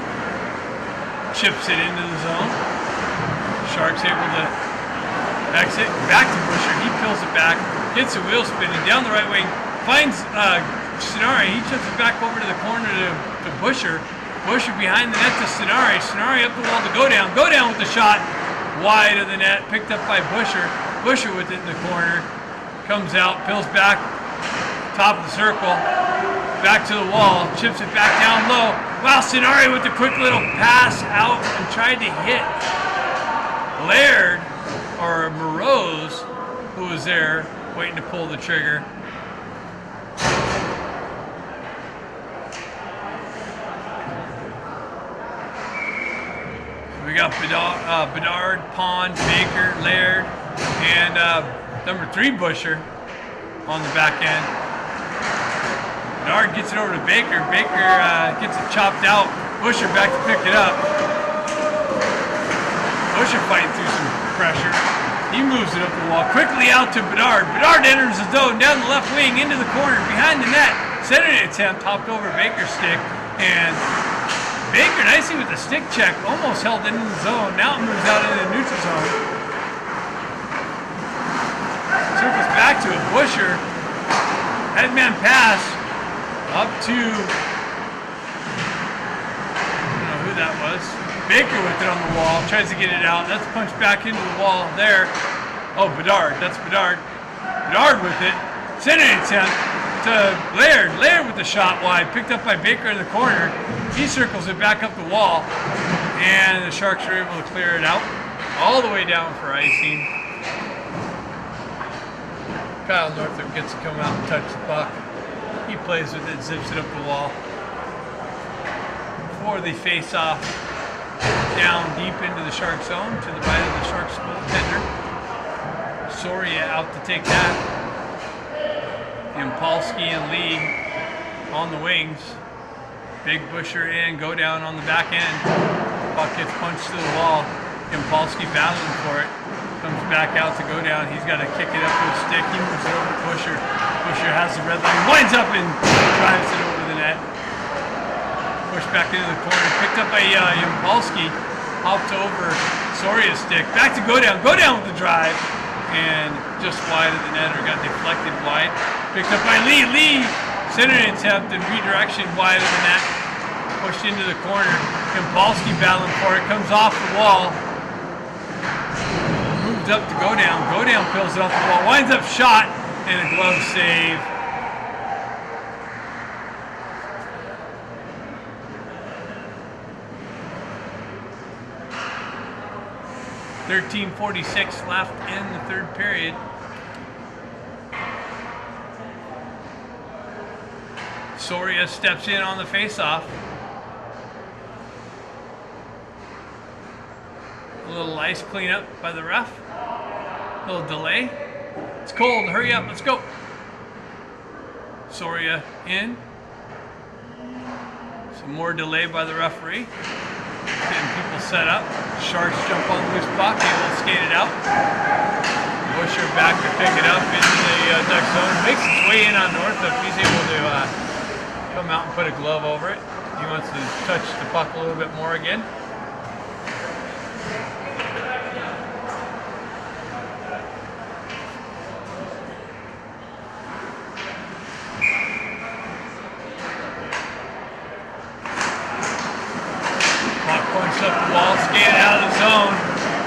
Chips it into the zone. Sharks able to exit. Back to Busher. He peels it back. Gets a wheel spinning down the right wing. Finds Sonari. He chips it back over to the corner to Busher. Busher behind the net to Sonari. Sonari up the wall to go down. Go down with the shot. Wide of the net. Picked up by Busher. Busher with it in the corner. Comes out. Peels back. Top of the circle. Back to the wall. Chips it back down low. Wow, Sonari with the quick little pass out and tried to hit Laird or Moreau's, who was there waiting to pull the trigger. We got Bedard, Pond, Baker, Laird, and number 3 Busher on the back end. Bedard gets it over to Baker. Baker gets it chopped out. Busher back to pick it up. Busher fighting through some pressure. He moves it up the wall. Quickly out to Bedard. Bedard enters the zone down the left wing into the corner behind the net. Centering attempt hopped over Baker's stick. And Baker nicely with the stick check. Almost held it in the zone. Now it moves out into the neutral zone. Circles back to it. Busher. Headman pass. Up to, I don't know who that was. Baker with it on the wall, tries to get it out. That's punched back into the wall there. Oh, Bedard, that's Bedard. Bedard with it. Centering attempt to Laird. Laird with the shot wide, picked up by Baker in the corner. He circles it back up the wall, and the Sharks are able to clear it out. All the way down for icing. Kyle Northrop gets to come out and touch the puck. He plays with it, zips it up the wall. For the face-off down deep into the Shark zone to the right of the Sharks goaltender. Soria out to take that. Impalski and Lee on the wings. Big Busher in, go down on the back end. Puck gets punched to the wall. Impalski battling for it. Comes back out to go down. He's got to kick it up to his stick. He moves it over to Busher. Busher has the red line, winds up and drives it over the net. Pushed back into the corner. Picked up by Impalski. Hopped over Soria's stick. Back to go down. Go down with the drive. And just wide of the net, or got deflected wide. Picked up by Lee. Lee, center attempt and redirection wide of the net. Pushed into the corner. Impalski battling for it. Comes off the wall. Moved up to go down. Go down peels it off the wall. Winds up shot and a glove save. .46 left in the third period. Soria steps in on the faceoff. A little ice cleanup by the ref. A little delay. It's cold. Hurry up. Let's go. Soria in. Some more delay by the referee. Getting people set up. Sharks jump on the loose puck, able to skate it out. Busher back to pick it up into the Duck zone. Makes its way in on Northup. He's able to come out and put a glove over it. He wants to touch the puck a little bit more again. Up the wall, skated out of the zone.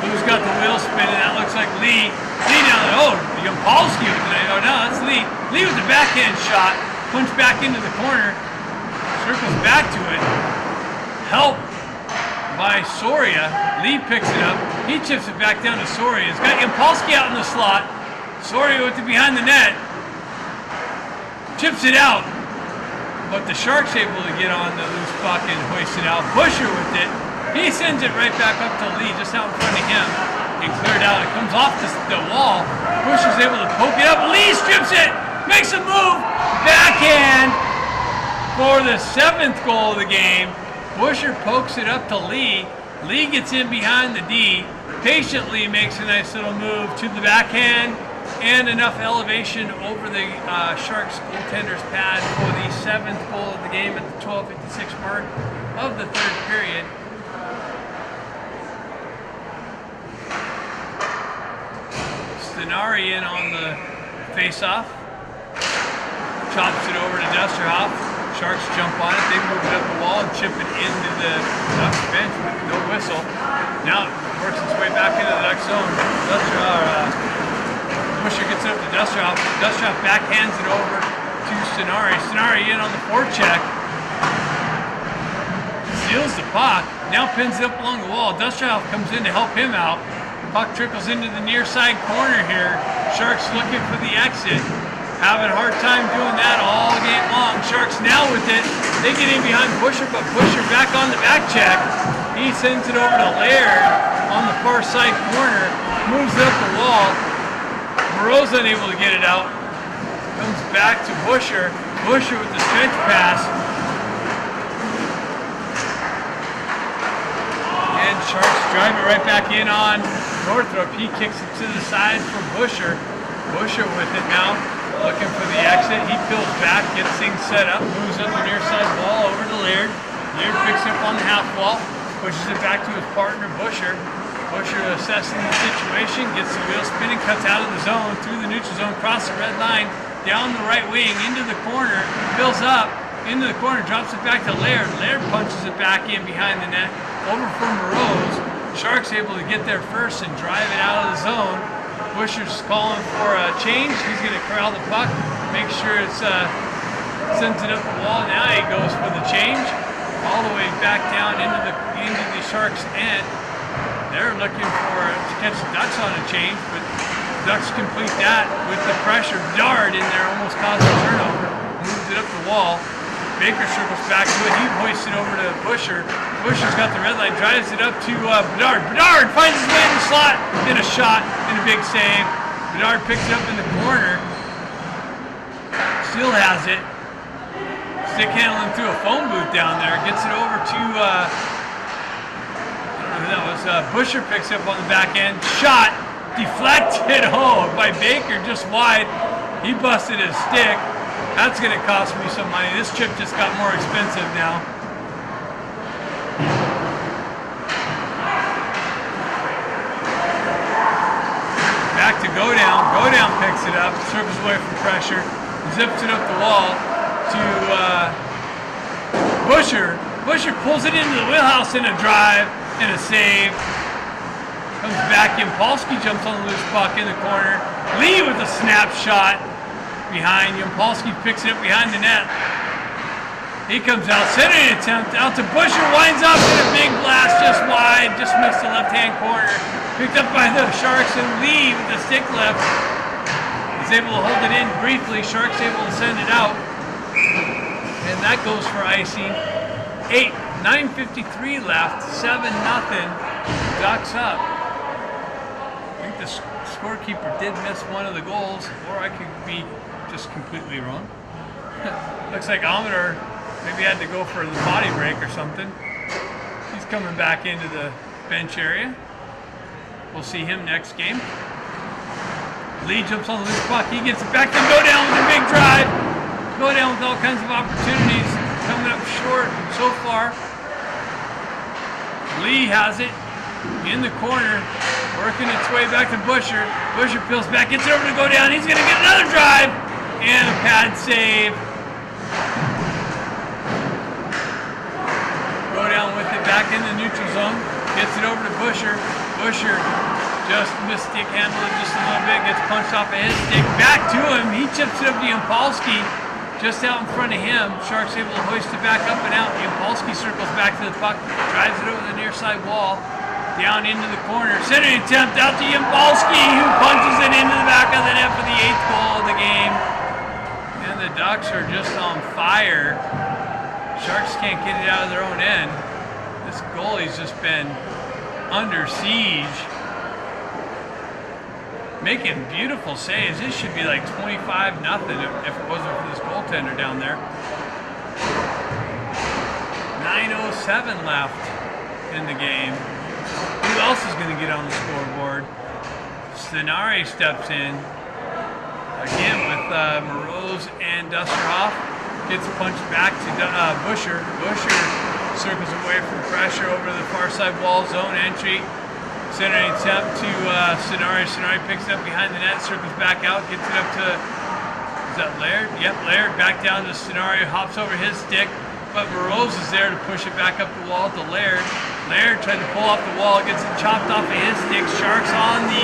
Who's got the wheel spinning? That looks like Lee. Lee down there. Oh, Impalski with the, oh no, that's Lee. Lee with the backhand shot. Punched back into the corner. Circles back to it. Help by Soria. Lee picks it up. He chips it back down to Soria. He's got Impalski out in the slot. Soria with it behind the net. Chips it out. But the Sharks able to get on the loose puck and hoist it out. Busher with it. He sends it right back up to Lee, just out in front of him. And cleared out. It comes off the wall. Busher's able to poke it up. Lee strips it. Makes a move. Backhand for the 7th goal of the game. Busher pokes it up to Lee. Lee gets in behind the D. Patiently makes a nice little move to the backhand. And enough elevation over the Sharks goaltender's pad for the 7th goal of the game at the 12:56 mark of the third period. Stenari in on the face-off. Chops it over to Dusterhoff. Sharks jump on it. They move it up the wall and chip it into the Ducks bench with no whistle. Now it works its way back into the Ducks zone. Busher gets it up to Dusterhoff. Dusterhoff backhands it over to Stenari. Stenari in on the forecheck. Steals the puck. Now pins it up along the wall. Dusterhoff comes in to help him out. Puck trickles into the near side corner here. Sharks looking for the exit. Having a hard time doing that all game long. Sharks now with it. They get in behind Busher, but Busher back on the back check. He sends it over to Laird on the far side corner. Moves it up the wall. Moreau's unable to get it out. Comes back to Busher. Busher with the stretch pass. And Sharks drive it right back in on Northrop. He kicks it to the side for Busher. Busher with it now. Looking for the exit. He peels back, gets things set up, moves up the near side wall over to Laird. Laird picks it up on the half wall, pushes it back to his partner Busher. Busher assessing the situation, gets the wheel spinning, cuts out of the zone, through the neutral zone, across the red line, down the right wing, into the corner, fills up, into the corner, drops it back to Laird. Laird punches it back in behind the net, over for Moreau's. Sharks able to get there first and drive it out of the zone. Busher's calling for a change. He's going to corral the puck, make sure it's sends it up the wall. Now he goes for the change, all the way back down into the Sharks' end. They're looking to catch the Ducks on a change, but the Ducks complete that with the pressure. Dard in there almost caused a turnover. Moved it up the wall. Baker circles back to it. He hoists it over to Busher. Busher's got the red line, drives it up to Bedard. Bedard finds his way in the slot, in a shot, in a big save. Bedard picks it up in the corner. Still has it. Stick handling through a phone booth down there. Gets it over to, I don't know who that was. Busher picks it up on the back end. Shot, deflected, by Baker, just wide. He busted his stick. That's going to cost me some money. This chip just got more expensive now. Back to go down. Go down picks it up, circles away from pressure, zips it up the wall to Busher. Busher pulls it into the wheelhouse in a drive and a save. Comes back in. Polsky jumps on the loose puck in the corner. Lee with a snapshot behind. Yampolsky picks it up behind the net. He comes out, centering attempt out to Busher, winds up in a big blast just wide, just missed the left-hand corner. Picked up by the Sharks, and Lee with the stick lift is able to hold it in briefly. Sharks able to send it out, and that goes for icing. 9:53 left, 7-0. Ducks up. I think the scorekeeper did miss one of the goals, or I could be just completely wrong. Looks like Amador maybe had to go for the body break or something. He's coming back into the bench area. We'll see him next game. Lee jumps on the loose puck. He gets it back to go down with a big drive. Go down with all kinds of opportunities. Coming up short so far. Lee has it in the corner, working its way back to Busher. Busher peels back, gets it over to go down. He's going to get another drive and a pad save. Go down with it back in the neutral zone. Gets it over to Busher. Busher just missed stick handling just a little bit. Gets punched off of his stick. Back to him. He chips it up to Yampolsky just out in front of him. Sharks able to hoist it back up and out. Yampolsky circles back to the puck. Drives it over the near side wall. Down into the corner. Centering attempt out to Yampolsky, who punches it into the back of the net for the 8th goal of the game. And the Ducks are just on fire. Sharks can't get it out of their own end. This goalie's just been under siege. Making beautiful saves. This should be like 25-0 if it wasn't for this goaltender down there. 9:07 left in the game. Who else is going to get on the scoreboard? Stenari steps in. Again with Moroz and Dusterhoff. Gets punched back to Busher. Busher circles away from pressure over the far side wall, zone entry. Centering attempt to Stenari. Stenari picks it up behind the net, circles back out, gets it up to, is that Laird? Yep, Laird back down to Stenari, hops over his stick, but Moroz is there to push it back up the wall to Laird. Laird tried to pull off the wall, gets it chopped off of his stick. Sharks on the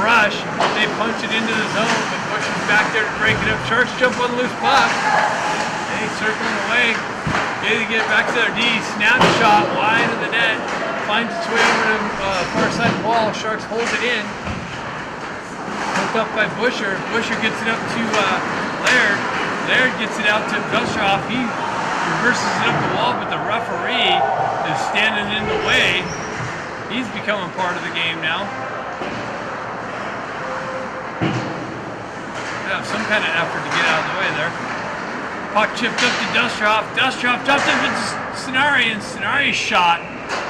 rush. They punch it into the zone, but Busher's back there to break it up. Sharks jump on the loose puck. They circling away. They get back to their D. Snapshot wide of the net. Finds its way over to far side wall. Sharks hold it in. Hooked up by Busher. Busher gets it up to Laird. Laird gets it out to Dusterhoff. He reverses it up the wall, but the referee is standing in the way. He's becoming part of the game now. Have some kind of effort to get out of the way there. Puck chipped up to Dusterhoff. Dusterhoff dropped it to Stenari, and Stenari's shot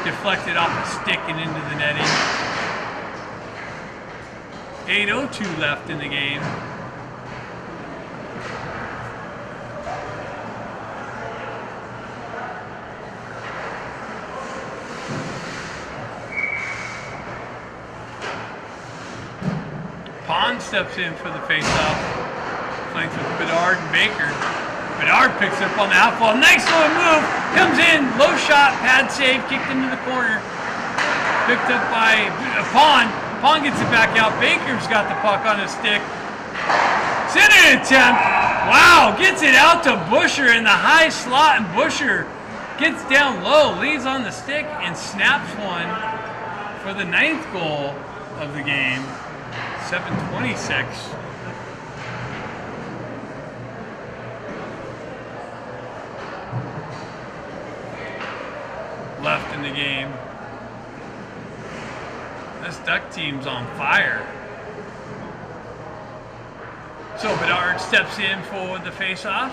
deflected off a stick and into the netting. 8:02 left in the game. Pond steps in for the faceoff. Flanked with Bedard and Baker. Bedard picks it up on the half wall. Nice little move. Comes in. Low shot. Pad save. Kicked into the corner. Picked up by Pond. Pond gets it back out. Baker's got the puck on his stick. Center attempt. Wow. Gets it out to Busher in the high slot. And Busher gets down low. Leads on the stick and snaps one for the 9th goal of the game. 7:26. game. This Duck team's on fire. So Bedard steps in for the face-off.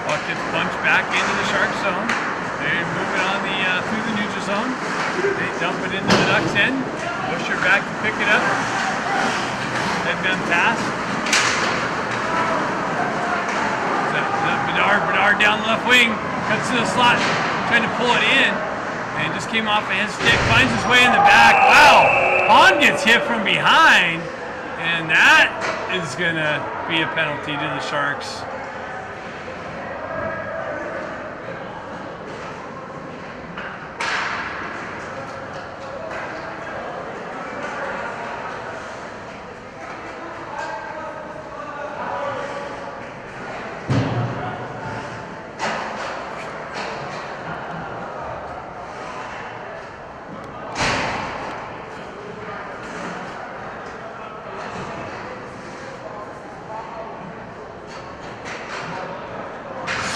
Puck gets punched back into the Shark zone. They're moving on through the neutral zone. They dump it into the Ducks end. Busher back to pick it up. Headman pass. Bedard down the left wing. Cuts to the slot. Trying to pull it in. And he just came off of his stick. Finds his way in the back. Wow! Hahn gets hit from behind. And that is going to be a penalty to the Sharks.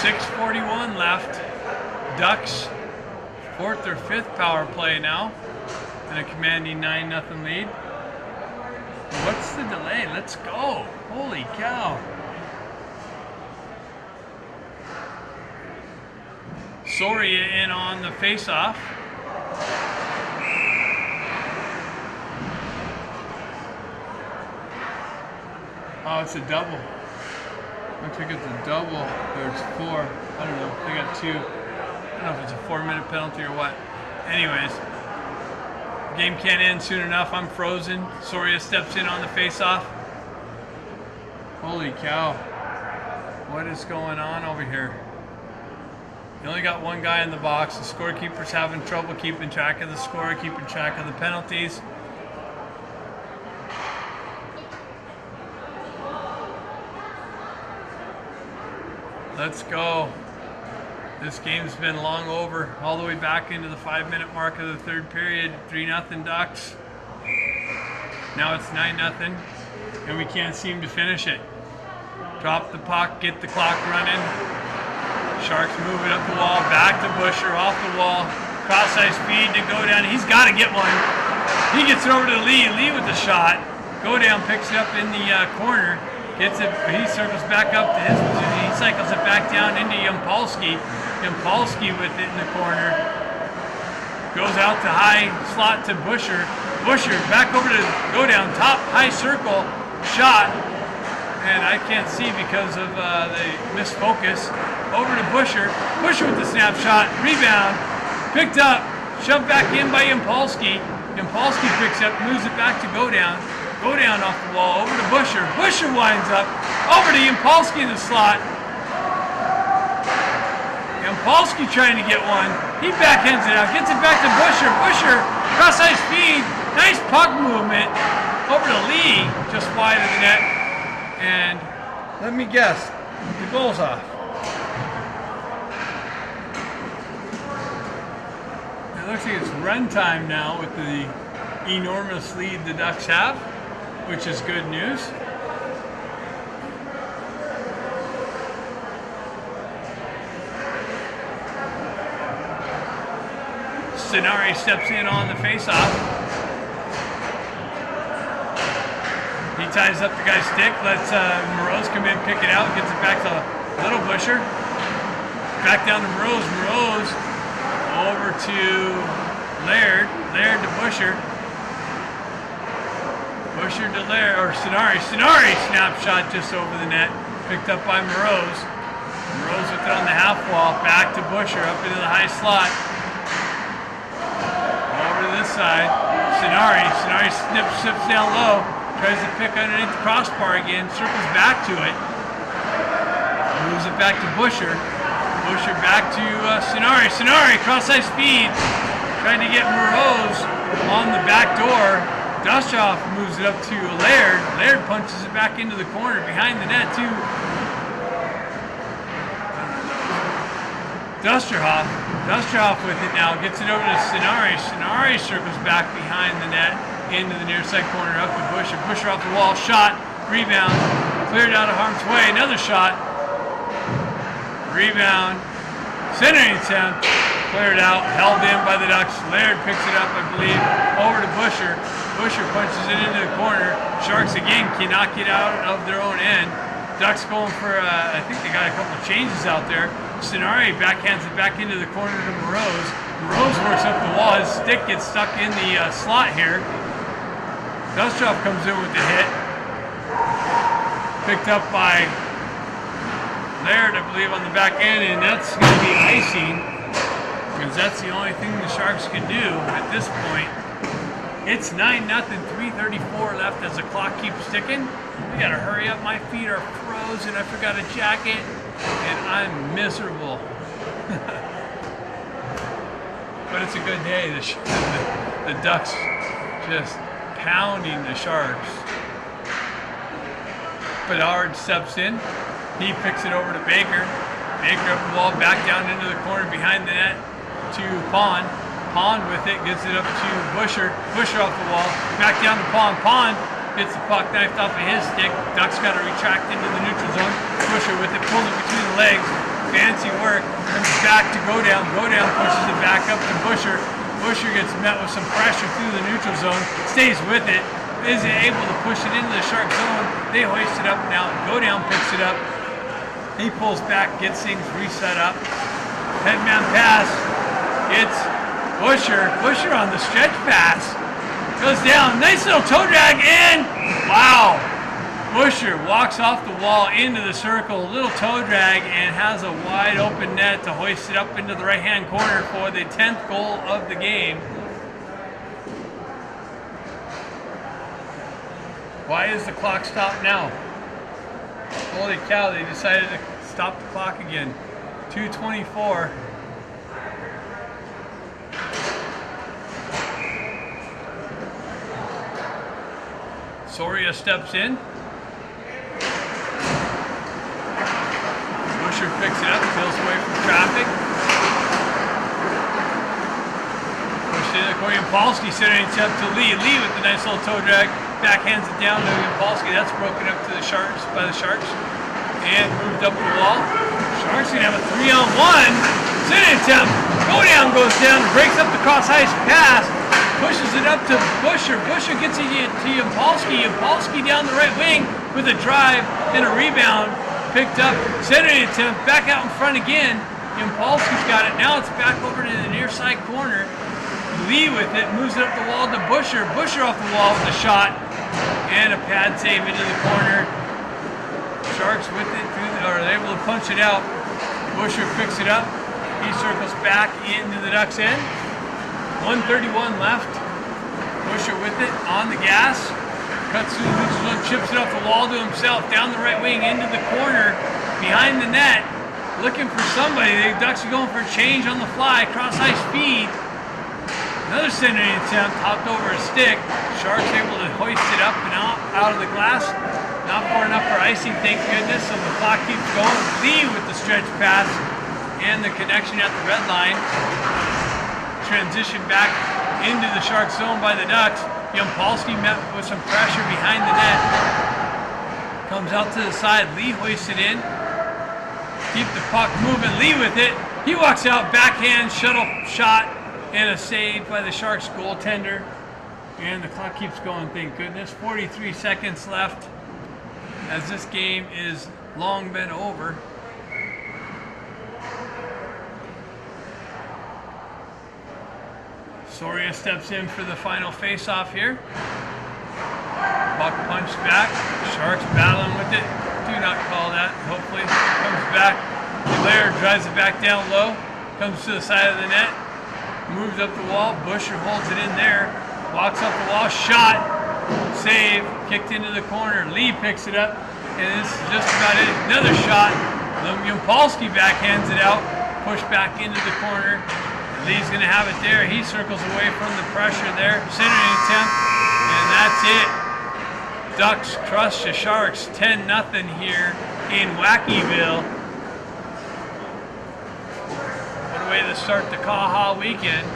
.6:41 left. Ducks, 4th or 5th power play now, and a commanding 9-0 lead. What's the delay? Let's go. Holy cow. Soria in on the face-off. Oh, it's a double. Looks like it's a double, or it's 4. I don't know. They got 2. I don't know if it's a 4-minute penalty or what. Anyways, game can't end soon enough. I'm frozen. Soria steps in on the face-off. Holy cow. What is going on over here? You only got one guy in the box. The scorekeeper's having trouble keeping track of the score, keeping track of the penalties. Let's go. This game's been long over, all the way back into the 5-minute mark of the 3rd period. 3-0 Ducks. Now it's 9-0, and we can't seem to finish it. Drop the puck, get the clock running. Sharks move it up the wall, back to Busher, off the wall. Cross-ice feed to go down. He's got to get one. He gets it over to Lee. Lee with the shot. Go down, picks it up in the corner. Gets it, he circles back up to his position. He cycles it back down into Yampolsky. Yampolsky with it in the corner. Goes out to high slot to Busher. Busher back over to go down top, high circle, shot. And I can't see because of the misfocus. Over to Busher. Busher with the snapshot. Rebound. Picked up. Shoved back in by Yampolsky. Yampolsky picks up, moves it back to go down. Go down off the wall, over to Busher. Busher winds up, over to Yampolsky in the slot. Yampolsky trying to get one. He backhands it out, gets it back to Busher. Busher, cross-ice feed, nice puck movement. Over to Lee, just wide of the net. And let me guess, the goal's off. It looks like it's run time now with the enormous lead the Ducks have, which is good news. Stenari steps in on the face-off. He ties up the guy's stick, lets Moroz come in, pick it out, gets it back to Little Busher. Back down to Moroz. Moroz over to Laird. Laird to Busher. Busher to Laird, or Stenari. Stenari snapshot just over the net. Picked up by Moroz. Moroz with it on the half wall. Back to Busher, up into the high slot. Over to this side. Stenari. Stenari sips down low. Tries to pick underneath the crossbar again. Circles back to it. Moves it back to Busher. Busher back to Stenari. Stenari, cross-ice speed. Trying to get Moroz on the back door. Dustoff moves it up to Laird. Laird punches it back into the corner behind the net to Dusterhoff. Duster off with it now, gets it over to Sonari. Sonari circles back behind the net into the near side corner up to Busher. Busher off the wall, shot, rebound, cleared out of harm's way, another shot, rebound, centering attempt, cleared out, held in by the Ducks. Laird picks it up, I believe, over to Busher. Busher punches it into the corner. Sharks again cannot get out of their own end. Ducks going for, I think they got a couple of changes out there. Sonari backhands it back into the corner to Moroz. Moroz works up the wall. His stick gets stuck in the slot here. Dustrov comes in with the hit. Picked up by Laird, I believe, on the back end, and that's going to be icing, because that's the only thing the Sharks can do at this point. It's 9-0, 3:34 left as the clock keeps ticking. We got to hurry up. My feet are frozen. I forgot a jacket, and I'm miserable. But it's a good day. The Ducks just pounding the Sharks. Bedard steps in. He picks it over to Baker. Baker up the wall, back down into the corner behind the net to Pond. Pond with it, gets it up to Busher. Busher off the wall, back down to Pond. Pond gets the puck knifed off of his stick. Ducks got to retract into the neutral zone. Busher with it, pulls it between the legs. Fancy work. Comes back to go down. Go down pushes it back up to Busher. Busher gets met with some pressure through the neutral zone. Stays with it. Isn't able to push it into the Shark zone. They hoist it up now. Go down picks it up. He pulls back, gets things reset up. Headman pass. It's Busher. Busher on the stretch pass. Goes down. Nice little toe drag in. Wow. Busher walks off the wall into the circle. Little toe drag and has a wide open net to hoist it up into the right hand corner for the 10th goal of the game. Why is the clock stopped now? Holy cow, they decided to stop the clock again. 2:24. Soria steps in. Busher picks it up, peels away from traffic. Pushed in the corner. Yampolsky centering attempt to Lee. Lee with the nice little toe drag. Backhands it down to Yampolsky. That's broken up to the Sharks by the Sharks. And moved up the wall. Sharks gonna have a 3-on-1. Centering attempt. Go down, goes down, breaks up the cross ice pass. Pushes it up to Busher. Busher gets it to Yampolsky. Yampolsky down the right wing with a drive and a rebound. Picked up. Centering attempt. Back out in front again. Yampolsky's got it. Now it's back over to the near side corner. Lee with it. Moves it up the wall to Busher. Busher off the wall with a shot. And a pad save into the corner. Sharks with it. Are able to punch it out. Busher picks it up. He circles back into the Ducks end. 1:31 left. Busher with it on the gas. Cuts through the neutral zone, chips it off the wall to himself, down the right wing, into the corner, behind the net. Looking for somebody. The Ducks are going for a change on the fly. Cross ice feed. Another centering attempt, hopped over a stick. Sharks able to hoist it up and out of the glass. Not far enough for icing, thank goodness. So the clock keeps going. Lee with the stretch pass and the connection at the red line. Transition back into the Shark zone by the Ducks. Yampolsky met with some pressure behind the net. Comes out to the side. Lee hoists it in. Keep the puck moving. Lee with it. He walks out, backhand, shuttle shot, and a save by the Sharks goaltender. And the clock keeps going, thank goodness. 43 seconds left as this game is long been over. Soria steps in for the final face-off here. Puck punched back. Sharks battling with it. Do not call that. Hopefully comes back. Laird drives it back down low. Comes to the side of the net. Moves up the wall. Busher holds it in there. Walks up the wall. Shot. Save. Kicked into the corner. Lee picks it up. And this is just about it. Another shot. Yampolsky backhands it out. Pushed back into the corner. Lee's going to have it there. He circles away from the pressure there. Centering attempt. And that's it. Ducks crush the Sharks 10-0 here in Vacaville. What do way to start the CAHA weekend.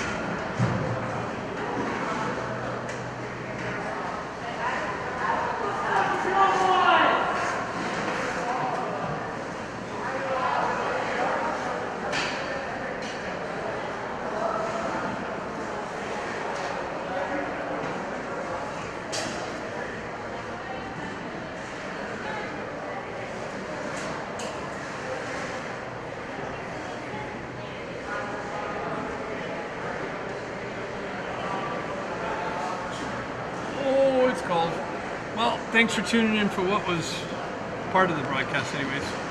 Oh, it's cold. Well, thanks for tuning in for what was part of the broadcast anyways.